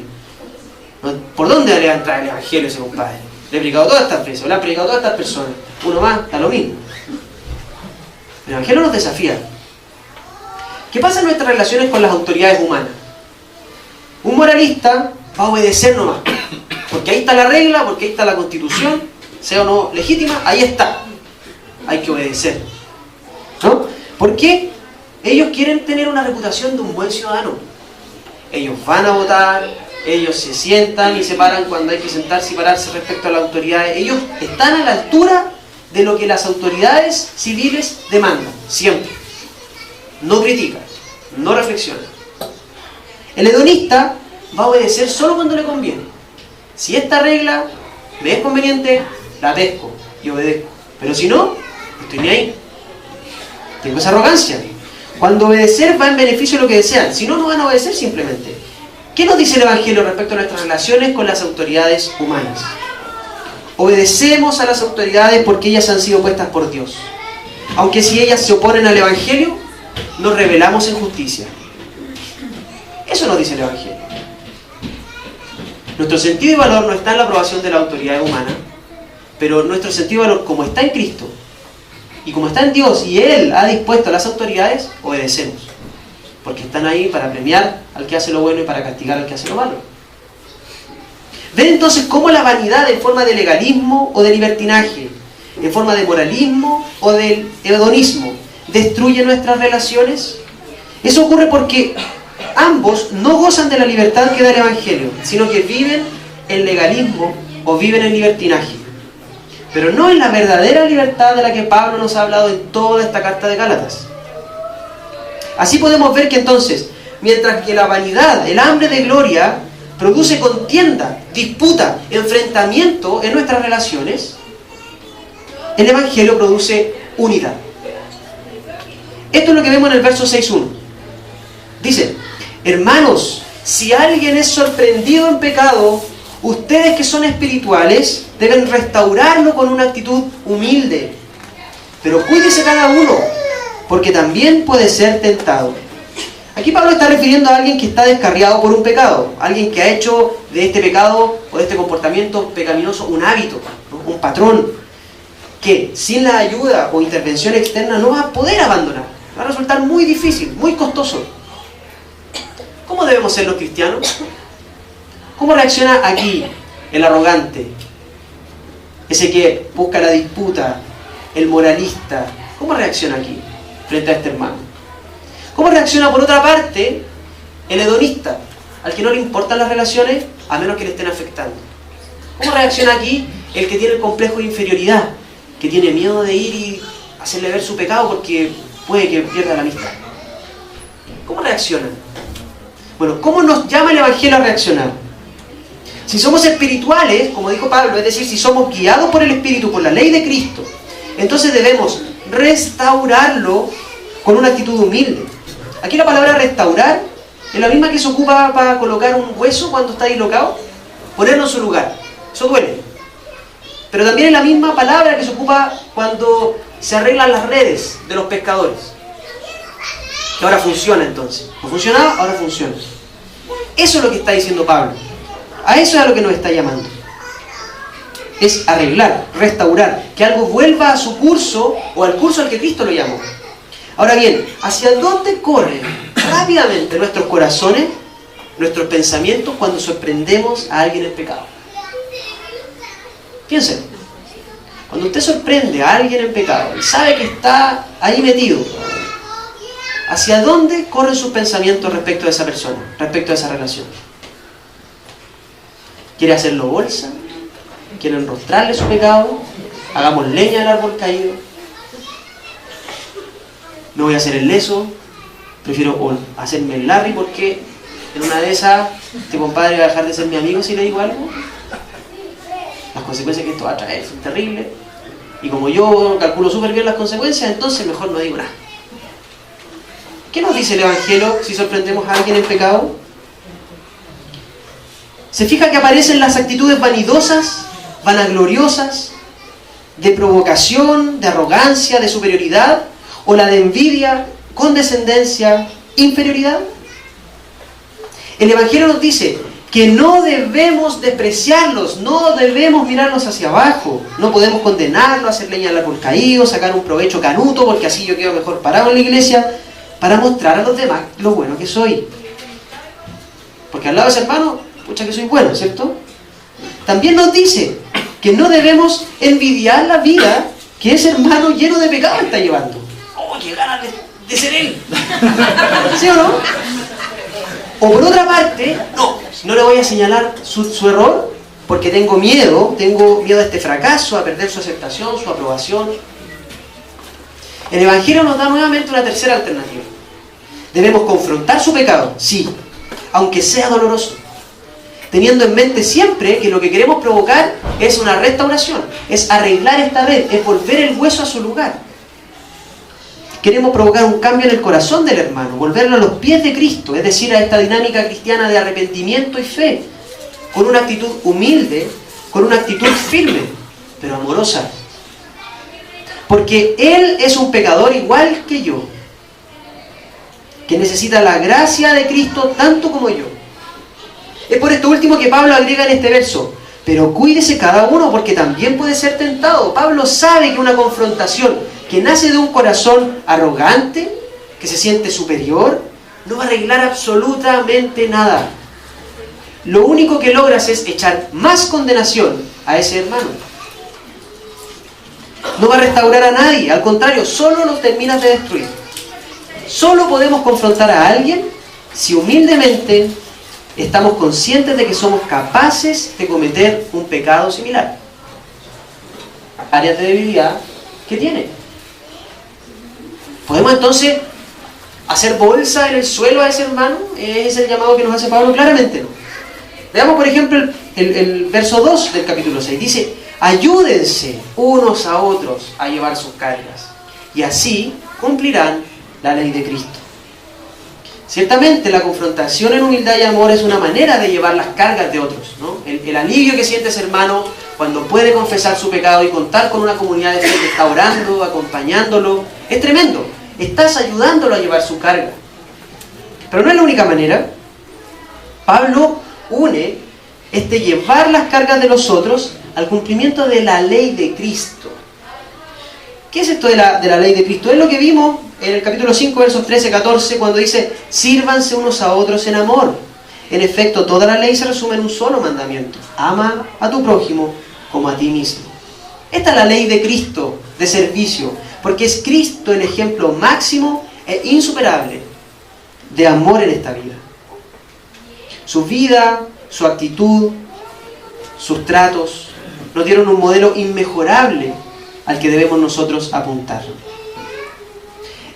¿Por dónde le va a entrar el evangelio a ese compadre? Le he predicado todas estas veces, le han predicado todas estas personas. Uno más, da lo mismo. El evangelio nos desafía. ¿Qué pasa en nuestras relaciones con las autoridades humanas? Un moralista va a obedecer nomás. Porque ahí está la regla, porque ahí está la constitución, sea o no legítima, ahí está. Hay que obedecer. ¿No? ¿Por qué? Ellos quieren tener una reputación de un buen ciudadano. Ellos van a votar, ellos se sientan y se paran cuando hay que sentarse y pararse respecto a las autoridades. Ellos están a la altura de lo que las autoridades civiles demandan, siempre. No critican, no reflexionan. El hedonista va a obedecer solo cuando le conviene. Si esta regla me es conveniente, la pesco y obedezco. Pero si no, no estoy ni ahí. Tengo esa arrogancia. Cuando obedecer va en beneficio de lo que desean. Si no, no van a obedecer simplemente. ¿Qué nos dice el Evangelio respecto a nuestras relaciones con las autoridades humanas? Obedecemos a las autoridades porque ellas han sido puestas por Dios. Aunque si ellas se oponen al Evangelio, nos rebelamos en justicia. Eso nos dice el Evangelio. Nuestro sentido y valor no está en la aprobación de la autoridad humana, pero nuestro sentido y valor, como está en Cristo, y como está en Dios, y Él ha dispuesto a las autoridades, obedecemos. Porque están ahí para premiar al que hace lo bueno y para castigar al que hace lo malo. Ven entonces cómo la vanidad en forma de legalismo o de libertinaje, en forma de moralismo o de hedonismo, destruye nuestras relaciones. Eso ocurre porque ambos no gozan de la libertad que da el Evangelio, sino que viven en legalismo o viven en libertinaje. Pero no en la verdadera libertad de la que Pablo nos ha hablado en toda esta carta de Gálatas. Así podemos ver que entonces, mientras que la vanidad, el hambre de gloria, produce contienda, disputa, enfrentamiento en nuestras relaciones, el Evangelio produce unidad. Esto es lo que vemos en el verso 6.1. Dice: hermanos, si alguien es sorprendido en pecado, ustedes que son espirituales deben restaurarlo con una actitud humilde. Pero cuídese cada uno, porque también puede ser tentado. Aquí Pablo está refiriendo a alguien que está descarriado por un pecado, alguien que ha hecho de este pecado o de este comportamiento pecaminoso un hábito, ¿no? Un patrón, que sin la ayuda o intervención externa no va a poder abandonar. Va a resultar muy difícil, muy costoso. ¿Cómo debemos ser los cristianos? ¿Cómo reacciona aquí el arrogante? Ese que busca la disputa, el moralista. ¿Cómo reacciona aquí frente a este hermano? ¿Cómo reacciona por otra parte el hedonista, al que no le importan las relaciones a menos que le estén afectando? ¿Cómo reacciona aquí el que tiene el complejo de inferioridad, que tiene miedo de ir y hacerle ver su pecado porque puede que pierda la amistad? ¿Cómo reacciona? Bueno, ¿cómo nos llama el Evangelio a reaccionar? Si somos espirituales, como dijo Pablo, es decir, si somos guiados por el Espíritu, por la ley de Cristo, entonces debemos restaurarlo con una actitud humilde. Aquí la palabra restaurar es la misma que se ocupa para colocar un hueso cuando está dislocado, ponerlo en su lugar. Eso duele. Pero también es la misma palabra que se ocupa cuando se arreglan las redes de los pescadores. Que ahora funciona entonces. No funcionaba, ahora funciona. Eso es lo que está diciendo Pablo. A eso es a lo que nos está llamando. Es arreglar, restaurar, que algo vuelva a su curso o al curso al que Cristo lo llamó. Ahora bien, ¿hacia dónde corren rápidamente nuestros corazones, nuestros pensamientos cuando sorprendemos a alguien en pecado? Piensen, cuando usted sorprende a alguien en pecado y sabe que está ahí metido, ¿hacia dónde corren sus pensamientos respecto de esa persona, respecto de esa relación? ¿Quiere hacerlo bolsa? ¿Quiere enrostrarle su pecado? ¿Hagamos leña del árbol caído? No voy a hacer el leso, prefiero hacerme el Larry porque en una de esas este compadre va a dejar de ser mi amigo si le digo algo. Las consecuencias que esto va a traer son terribles. Y como yo calculo súper bien las consecuencias, entonces mejor no digo nada. ¿Qué nos dice el Evangelio si sorprendemos a alguien en pecado? ¿Se fija que aparecen las actitudes vanidosas, vanagloriosas, de provocación, de arrogancia, de superioridad, o la de envidia, condescendencia, inferioridad? El Evangelio nos dice que no debemos despreciarlos, no debemos mirarlos hacia abajo, no podemos condenarlos, hacer leña del árbol caído, sacar un provecho canuto, porque así yo quedo mejor parado en la iglesia, para mostrar a los demás lo bueno que soy. Porque al lado de ese hermano, pucha que soy bueno, ¿cierto? También nos dice que no debemos envidiar la vida que ese hermano lleno de pecado está llevando. ¡Oh, qué ganas de ser él! ¿Sí o no? O por otra parte, no le voy a señalar su error porque tengo miedo a este fracaso, a perder su aceptación, su aprobación. El Evangelio nos da nuevamente una tercera alternativa. Debemos confrontar su pecado, sí, aunque sea doloroso, teniendo en mente siempre que lo que queremos provocar es una restauración, es arreglar esta red, es volver el hueso a su lugar. Queremos provocar un cambio en el corazón del hermano, volverlo a los pies de Cristo, es decir, a esta dinámica cristiana de arrepentimiento y fe, con una actitud humilde, con una actitud firme, pero amorosa. Porque él es un pecador igual que yo, que necesita la gracia de Cristo tanto como yo. Es por esto último que Pablo agrega en este verso: pero cuídese cada uno porque también puede ser tentado. Pablo sabe que una confrontación que nace de un corazón arrogante, que se siente superior, no va a arreglar absolutamente nada. Lo único que logras es echar más condenación a ese hermano. No va a restaurar a nadie, al contrario, solo lo terminas de destruir. Solo podemos confrontar a alguien si humildemente estamos conscientes de que somos capaces de cometer un pecado similar. Áreas de debilidad que tiene. ¿Podemos entonces hacer bolsa en el suelo a ese hermano? ¿Es el llamado que nos hace Pablo? Claramente no. Veamos por ejemplo el verso 2 del capítulo 6. Dice: ayúdense unos a otros a llevar sus cargas, y así cumplirán la ley de Cristo. Ciertamente la confrontación en humildad y amor es una manera de llevar las cargas de otros, ¿no? El alivio que siente ese hermano cuando puede confesar su pecado y contar con una comunidad de fe que está orando, acompañándolo, es tremendo. Estás ayudándolo a llevar su carga. Pero no es la única manera. Pablo une este llevar las cargas de los otros al cumplimiento de la ley de Cristo. ¿Qué es esto de la ley de Cristo? Es lo que vimos en el capítulo 5, versos 13-14, cuando dice: sírvanse unos a otros en amor. En efecto, toda la ley se resume en un solo mandamiento: ama a tu prójimo como a ti mismo. Esta es la ley de Cristo, de servicio, porque es Cristo el ejemplo máximo e insuperable de amor en esta vida. Su vida, su actitud, sus tratos nos dieron un modelo inmejorable al que debemos nosotros apuntar.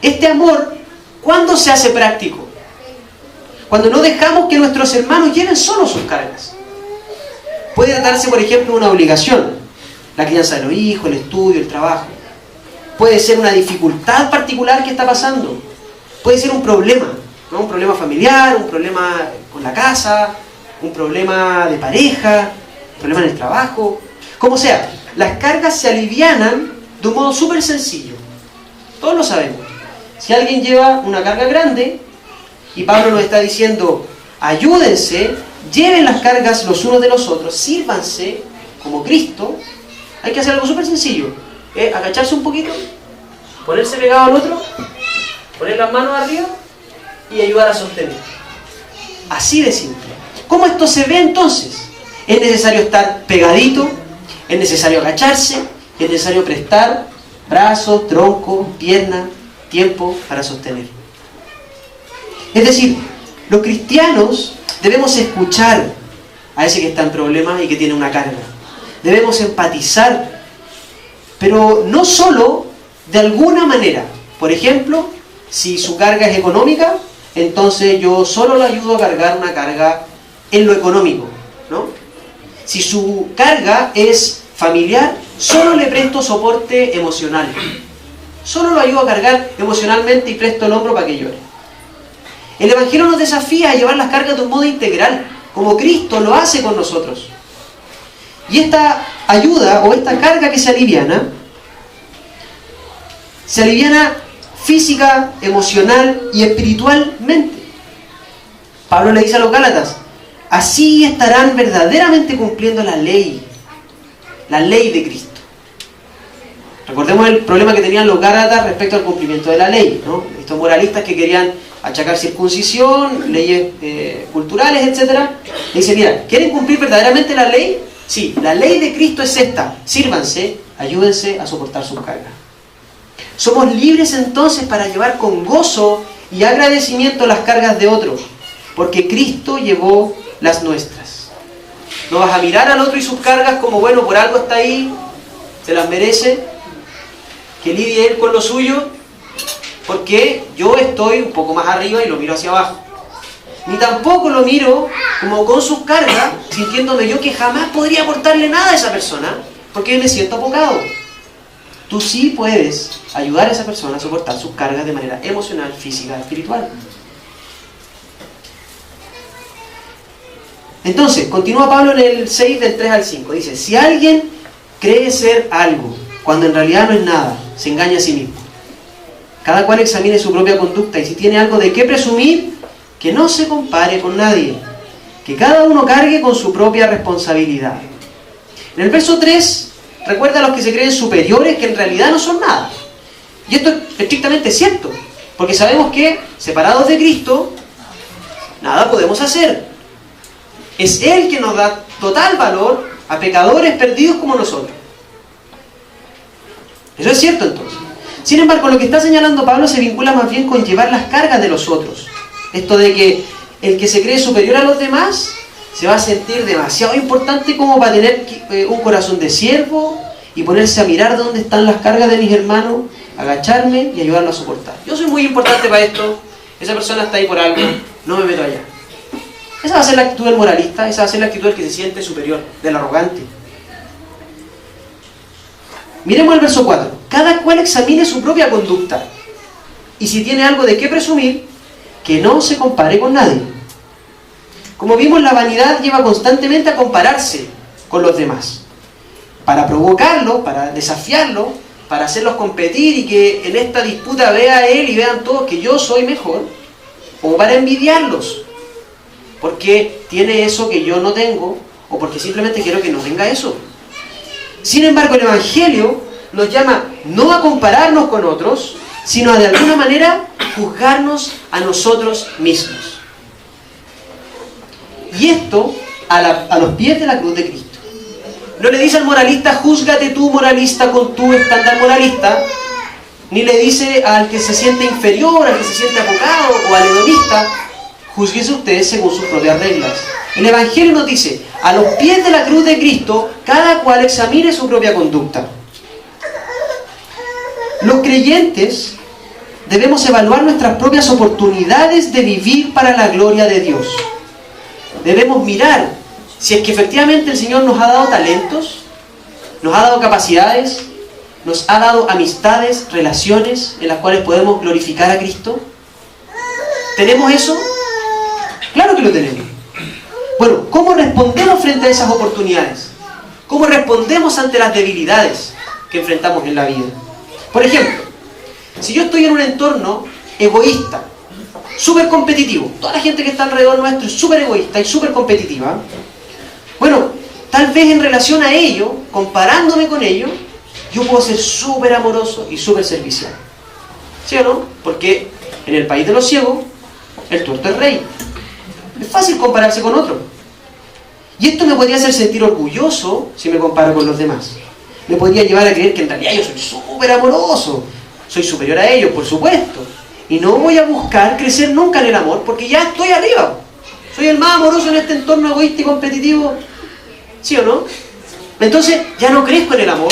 Este amor, ¿cuándo se hace práctico? Cuando no dejamos que nuestros hermanos lleven solo sus cargas. Puede tratarse, por ejemplo, de una obligación: la crianza de los hijos, el estudio, el trabajo. Puede ser una dificultad particular que está pasando. Puede ser un problema, ¿no? Un problema familiar, un problema con la casa, un problema de pareja, un problema en el trabajo. Como sea, las cargas se alivianan de un modo súper sencillo. Todos lo sabemos. Si alguien lleva una carga grande, y Pablo nos está diciendo: ayúdense, lleven las cargas los unos de los otros, sírvanse como Cristo, hay que hacer algo súper sencillo. Agacharse un poquito, ponerse pegado al otro, poner las manos arriba y ayudar a sostener. Así de simple. ¿Cómo esto se ve entonces? Es necesario estar pegadito, es necesario agacharse, es necesario prestar brazos, tronco, pierna, tiempo para sostener. Es decir, los cristianos debemos escuchar a ese que está en problemas y que tiene una carga. Debemos empatizar, pero no solo de alguna manera. Por ejemplo, si su carga es económica, entonces yo solo le ayudo a cargar una carga en lo económico, ¿no? Si su carga es familiar, solo le presto soporte emocional. Solo lo ayudo a cargar emocionalmente y presto el hombro para que llore. El Evangelio nos desafía a llevar las cargas de un modo integral, como Cristo lo hace con nosotros. Y esta ayuda o esta carga que se aliviana física, emocional y espiritualmente. Pablo le dice a los Gálatas, así estarán verdaderamente cumpliendo la ley de Cristo. Recordemos el problema que tenían los Gálatas respecto al cumplimiento de la ley, ¿no? Estos moralistas que querían achacar circuncisión, leyes culturales, etc. Le dice, mira, ¿quieren cumplir verdaderamente la ley? Sí, la ley de Cristo es esta. Sírvanse, ayúdense a soportar sus cargas. Somos libres entonces para llevar con gozo y agradecimiento las cargas de otros, porque Cristo llevó las nuestras. No vas a mirar al otro y sus cargas como, bueno, por algo está ahí, se las merece, que lidie él con lo suyo, porque yo estoy un poco más arriba y lo miro hacia abajo. Ni tampoco lo miro como con sus cargas, sintiéndome yo que jamás podría aportarle nada a esa persona, porque me siento apocado. Tú sí puedes ayudar a esa persona a soportar sus cargas de manera emocional, física, espiritual. Entonces, continúa Pablo en el 6 del 3 al 5. Dice, si alguien cree ser algo, cuando en realidad no es nada, se engaña a sí mismo. Cada cual examine su propia conducta y si tiene algo de qué presumir, que no se compare con nadie. Que cada uno cargue con su propia responsabilidad. En el verso 3, recuerda a los que se creen superiores que en realidad no son nada. Y esto es estrictamente cierto, porque sabemos que, separados de Cristo, nada podemos hacer. Es Él que nos da total valor a pecadores perdidos como nosotros. Eso es cierto entonces. Sin embargo, lo que está señalando Pablo se vincula más bien con llevar las cargas de los otros. Esto de que el que se cree superior a los demás se va a sentir demasiado importante como para tener un corazón de siervo y ponerse a mirar dónde están las cargas de mis hermanos, agacharme y ayudarlo a soportar. Yo soy muy importante para esto, esa persona está ahí por algo, no me meto allá. Esa va a ser la actitud del moralista, esa va a ser la actitud del que se siente superior, del arrogante. Miremos el verso 4. Cada cual examine su propia conducta y si tiene algo de qué presumir, que no se compare con nadie. Como vimos, la vanidad lleva constantemente a compararse con los demás. Para provocarlo, para desafiarlo, para hacerlos competir y que en esta disputa vea a él y vean todos que yo soy mejor, o para envidiarlos, porque tiene eso que yo no tengo, o porque simplemente quiero que no tenga eso. Sin embargo, el Evangelio nos llama no a compararnos con otros, sino a de alguna manera juzgarnos a nosotros mismos. Y esto a los pies de la cruz de Cristo. No le dice al moralista, júzgate tú, moralista, con tu estándar moralista, ni le dice al que se siente inferior, al que se siente apocado o al hedonista, júzguese usted según sus propias reglas. El Evangelio nos dice, a los pies de la cruz de Cristo, cada cual examine su propia conducta. Los creyentes debemos evaluar nuestras propias oportunidades de vivir para la gloria de Dios. Debemos mirar si es que efectivamente el Señor nos ha dado talentos, nos ha dado capacidades, nos ha dado amistades, relaciones en las cuales podemos glorificar a Cristo. ¿Tenemos eso? Claro que lo tenemos. Bueno, ¿cómo respondemos frente a esas oportunidades? ¿Cómo respondemos ante las debilidades que enfrentamos en la vida? Por ejemplo, si yo estoy en un entorno egoísta, súper competitivo, toda la gente que está alrededor nuestro es súper egoísta y súper competitiva, bueno, tal vez en relación a ello, comparándome con ello, yo puedo ser súper amoroso y súper servicial. ¿Sí o no? Porque en el país de los ciegos, el tuerto es rey. Es fácil compararse con otro. Y esto me podría hacer sentir orgulloso si me comparo con los demás. Me podría llevar a creer que en realidad yo soy súper amoroso, soy superior a ellos, por supuesto. y no voy a buscar crecer nunca en el amor porque ya estoy arriba. Soy el más amoroso en este entorno egoísta y competitivo. ¿Sí o no? Entonces ya no crezco en el amor,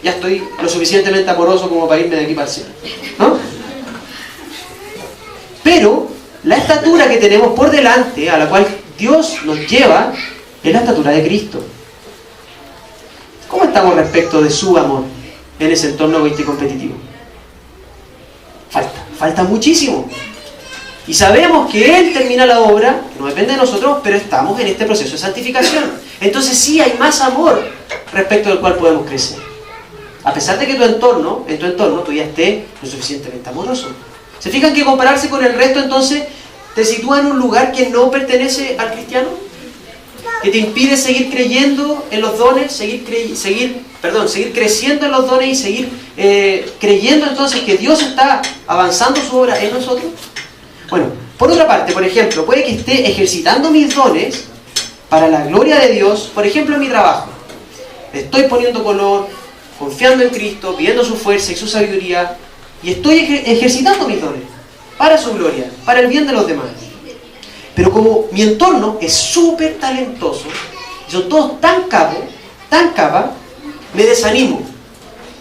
ya estoy lo suficientemente amoroso como para irme de aquí para el cielo, ¿no? Pero la estatura que tenemos por delante, a la cual Dios nos lleva, es la estatura de Cristo. ¿Cómo estamos respecto de su amor en ese entorno egoísta y competitivo? Falta muchísimo. Y sabemos que Él termina la obra, que no depende de nosotros, pero estamos en este proceso de santificación. Entonces sí hay más amor respecto del cual podemos crecer. A pesar de que en tu entorno tú ya estés lo suficientemente amoroso. ¿Se fijan que compararse con el resto entonces te sitúa en un lugar que no pertenece al cristiano? Que te impide seguir creyendo en los dones, seguir creciendo en los dones y seguir creyendo entonces que Dios está avanzando su obra en nosotros. Bueno, por otra parte, por ejemplo, puede que esté ejercitando mis dones para la gloria de Dios, por ejemplo en mi trabajo. Estoy poniendo color, confiando en Cristo, pidiendo su fuerza y su sabiduría, y estoy ejercitando mis dones para su gloria, para el bien de los demás. Pero como mi entorno es súper talentoso, son todos tan capas, me desanimo.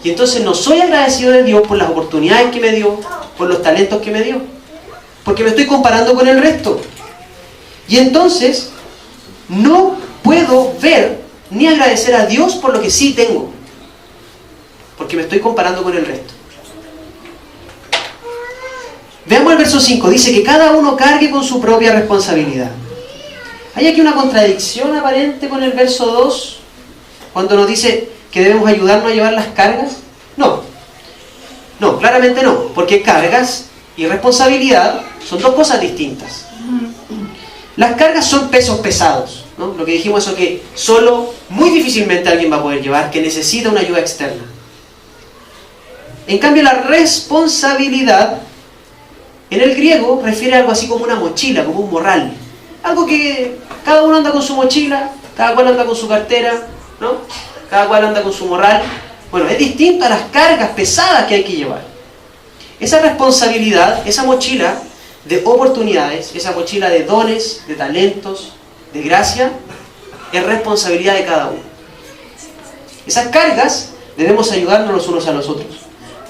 Y entonces no soy agradecido de Dios por las oportunidades que me dio, por los talentos que me dio. Porque me estoy comparando con el resto. Y entonces no puedo ver ni agradecer a Dios por lo que sí tengo. Porque me estoy comparando con el resto. Veamos el verso 5. Dice que cada uno cargue con su propia responsabilidad. ¿Hay aquí una contradicción aparente con el verso 2? Cuando nos dice que debemos ayudarnos a llevar las cargas. No, claramente no. Porque cargas y responsabilidad son dos cosas distintas. Las cargas son pesos pesados, ¿no? Lo que dijimos, eso que solo muy difícilmente alguien va a poder llevar, que necesita una ayuda externa. En cambio, la responsabilidad en el griego refiere a algo así como una mochila, como un morral. Algo que cada uno anda con su mochila, cada cual anda con su cartera, ¿no? Cada cual anda con su morral. Bueno, es distinto a las cargas pesadas que hay que llevar. Esa responsabilidad, esa mochila de oportunidades, esa mochila de dones, de talentos, de gracia, es responsabilidad de cada uno. Esas cargas debemos ayudarnos los unos a los otros.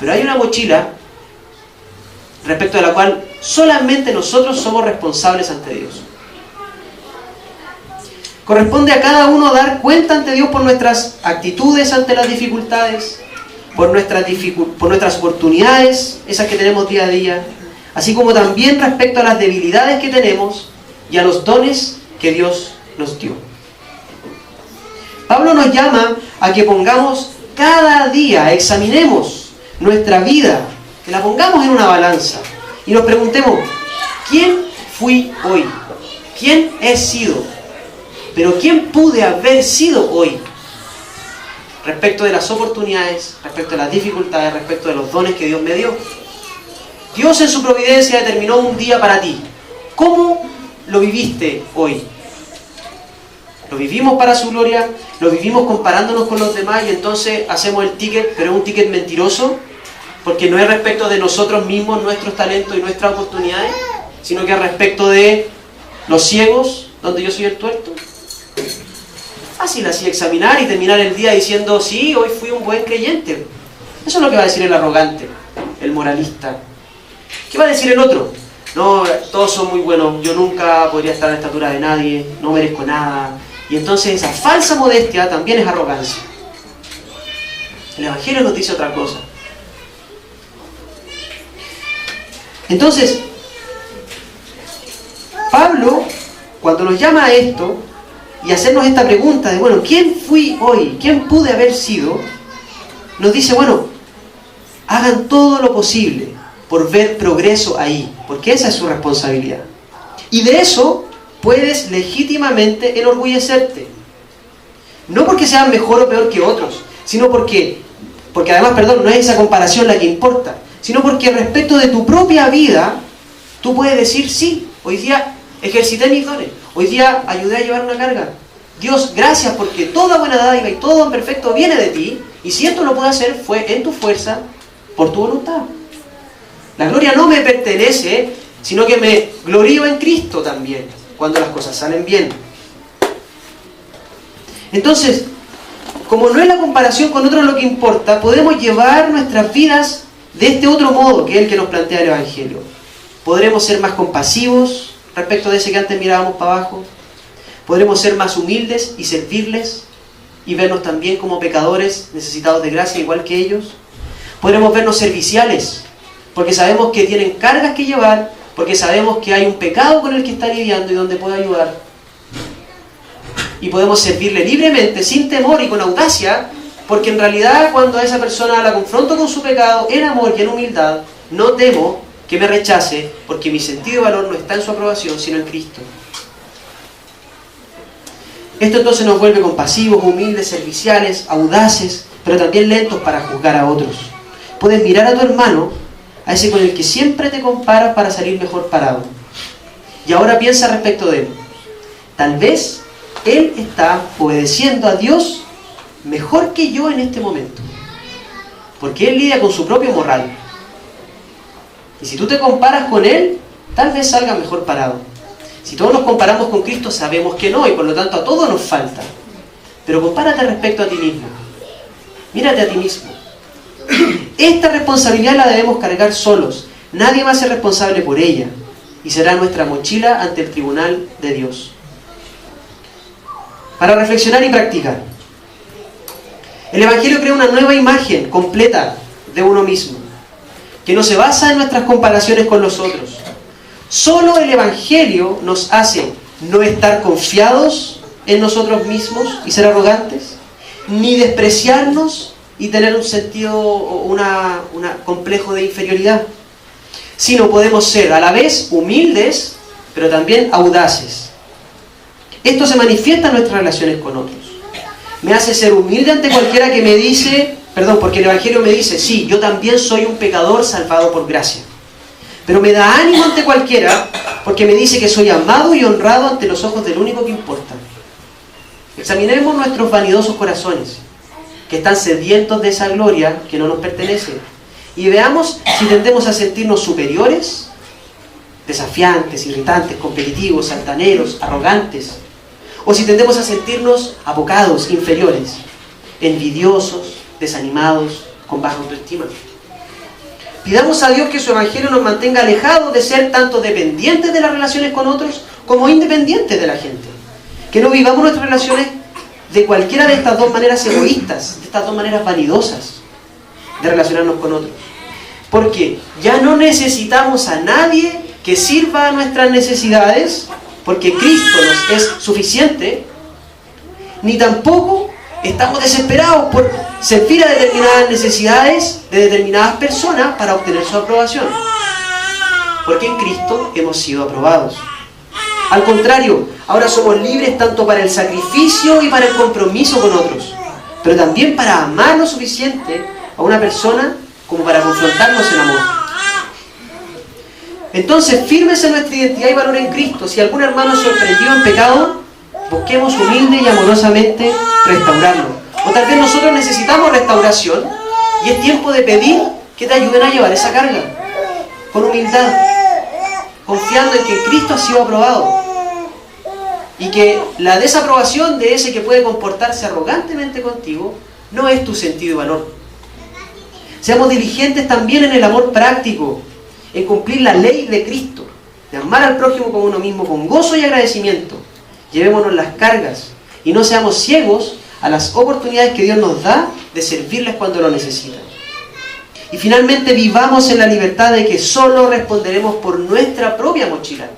Pero hay una mochila respecto de la cual solamente nosotros somos responsables ante Dios. Corresponde a cada uno dar cuenta ante Dios por nuestras actitudes ante las dificultades, por nuestras oportunidades, esas que tenemos día a día, así como también respecto a las debilidades que tenemos y a los dones que Dios nos dio. Pablo nos llama a que pongamos cada día, examinemos nuestra vida, que la pongamos en una balanza y nos preguntemos, ¿quién fui hoy? ¿Quién he sido? Pero ¿quién pude haber sido hoy? Respecto de las oportunidades, respecto de las dificultades, respecto de los dones que Dios me dio. Dios en su providencia determinó un día para ti. ¿Cómo lo viviste hoy? ¿Lo vivimos para su gloria? ¿Lo vivimos comparándonos con los demás y entonces hacemos el ticket, pero es un ticket mentiroso? Porque no es respecto de nosotros mismos, nuestros talentos y nuestras oportunidades, sino que es respecto de los ciegos, donde yo soy el tuerto. Fácil así examinar y terminar el día diciendo, sí, hoy fui un buen creyente. Eso es lo que va a decir el arrogante, el moralista. ¿Qué va a decir el otro? No, todos son muy buenos, yo nunca podría estar a la estatura de nadie, no merezco nada. Y entonces esa falsa modestia también es arrogancia. El Evangelio nos dice otra cosa. Entonces, Pablo, cuando nos llama a esto, y hacernos esta pregunta de, bueno, ¿quién fui hoy? ¿Quién pude haber sido? Nos dice, bueno, hagan todo lo posible por ver progreso ahí, porque esa es su responsabilidad. Y de eso puedes legítimamente enorgullecerte. No porque sean mejor o peor que otros, sino porque además, no es esa comparación la que importa, sino porque respecto de tu propia vida, tú puedes decir, sí, hoy día ejercité mis dones. Hoy día ayudé a llevar una carga. Dios, gracias porque toda buena dádiva y todo don perfecto viene de ti. Y si esto lo puedo hacer fue en tu fuerza, por tu voluntad. La gloria no me pertenece, sino que me glorío en Cristo también, cuando las cosas salen bien. Entonces, como no es la comparación con otros lo que importa, podemos llevar nuestras vidas de este otro modo, que es el que nos plantea el Evangelio. Podremos ser más compasivos respecto de ese que antes mirábamos para abajo. Podremos ser más humildes y servirles y vernos también como pecadores necesitados de gracia igual que ellos. Podremos vernos serviciales, porque sabemos que tienen cargas que llevar, porque sabemos que hay un pecado con el que está lidiando y donde puede ayudar. Y podemos servirle libremente, sin temor y con audacia, porque en realidad cuando a esa persona la confronto con su pecado, en amor y en humildad, no temo que me rechace, porque mi sentido de valor no está en su aprobación, sino en Cristo. Esto entonces nos vuelve compasivos, humildes, serviciales, audaces, pero también lentos para juzgar a otros. Puedes mirar a tu hermano, a ese con el que siempre te comparas para salir mejor parado. Y ahora piensa respecto de él. Tal vez él está obedeciendo a Dios mejor que yo en este momento, porque él lidia con su propio moral. Y si tú te comparas con él, tal vez salga mejor parado. Si todos nos comparamos con Cristo, sabemos que no, y por lo tanto a todos nos falta. Pero compárate respecto a ti mismo. Mírate a ti mismo. Esta responsabilidad la debemos cargar solos. Nadie va a ser responsable por ella. Y será nuestra mochila ante el tribunal de Dios. Para reflexionar y practicar. El Evangelio crea una nueva imagen completa de uno mismo, que no se basa en nuestras comparaciones con los otros. Solo el Evangelio nos hace no estar confiados en nosotros mismos y ser arrogantes, ni despreciarnos y tener un sentido o un complejo de inferioridad, sino podemos ser a la vez humildes, pero también audaces. Esto se manifiesta en nuestras relaciones con otros. Me hace ser humilde ante cualquiera que me dice, porque el Evangelio me dice, sí, yo también soy un pecador salvado por gracia. Pero me da ánimo ante cualquiera porque me dice que soy amado y honrado ante los ojos del único que importa. Examinemos nuestros vanidosos corazones, que están sedientos de esa gloria que no nos pertenece, y veamos si tendemos a sentirnos superiores, desafiantes, irritantes, competitivos, altaneros, arrogantes, o si tendemos a sentirnos apocados, inferiores, envidiosos, desanimados, con baja autoestima. Pidamos a Dios que su Evangelio nos mantenga alejados de ser tanto dependientes de las relaciones con otros como independientes de la gente. Que no vivamos nuestras relaciones de cualquiera de estas dos maneras egoístas, de estas dos maneras vanidosas de relacionarnos con otros. Porque ya no necesitamos a nadie que sirva a nuestras necesidades, porque Cristo nos es suficiente, ni tampoco estamos desesperados por servir a determinadas necesidades de determinadas personas para obtener su aprobación. Porque en Cristo hemos sido aprobados. Al contrario, ahora somos libres tanto para el sacrificio y para el compromiso con otros, pero también para amar lo suficiente a una persona como para confrontarnos en amor. Entonces, firmes en nuestra identidad y valor en Cristo. Si algún hermano sorprendido en pecado, busquemos humilde y amorosamente restaurarlo. O tal vez nosotros necesitamos restauración y es tiempo de pedir que te ayuden a llevar esa carga con humildad, confiando en que Cristo ha sido aprobado y que la desaprobación de ese que puede comportarse arrogantemente contigo no es tu sentido y valor. Seamos diligentes también en el amor práctico, en cumplir la ley de Cristo, de amar al prójimo como uno mismo con gozo y agradecimiento. Llevémonos las cargas y no seamos ciegos a las oportunidades que Dios nos da de servirles cuando lo necesitan. Y finalmente vivamos en la libertad de que solo responderemos por nuestra propia mochila,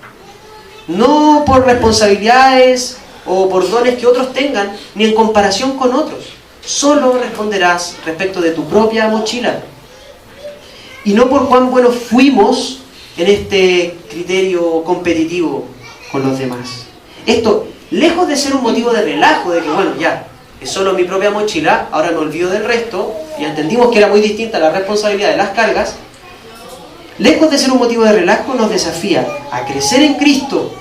no por responsabilidades o por dones que otros tengan, ni en comparación con otros. Solo responderás respecto de tu propia mochila y no por cuán buenos fuimos en este criterio competitivo con los demás. Esto, lejos de ser un motivo de relajo, de que bueno, ya, es solo mi propia mochila, ahora me olvido del resto, y entendimos que era muy distinta la responsabilidad de las cargas, lejos de ser un motivo de relajo, nos desafía a crecer en Cristo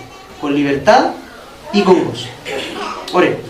con libertad y con gozo. Oremos.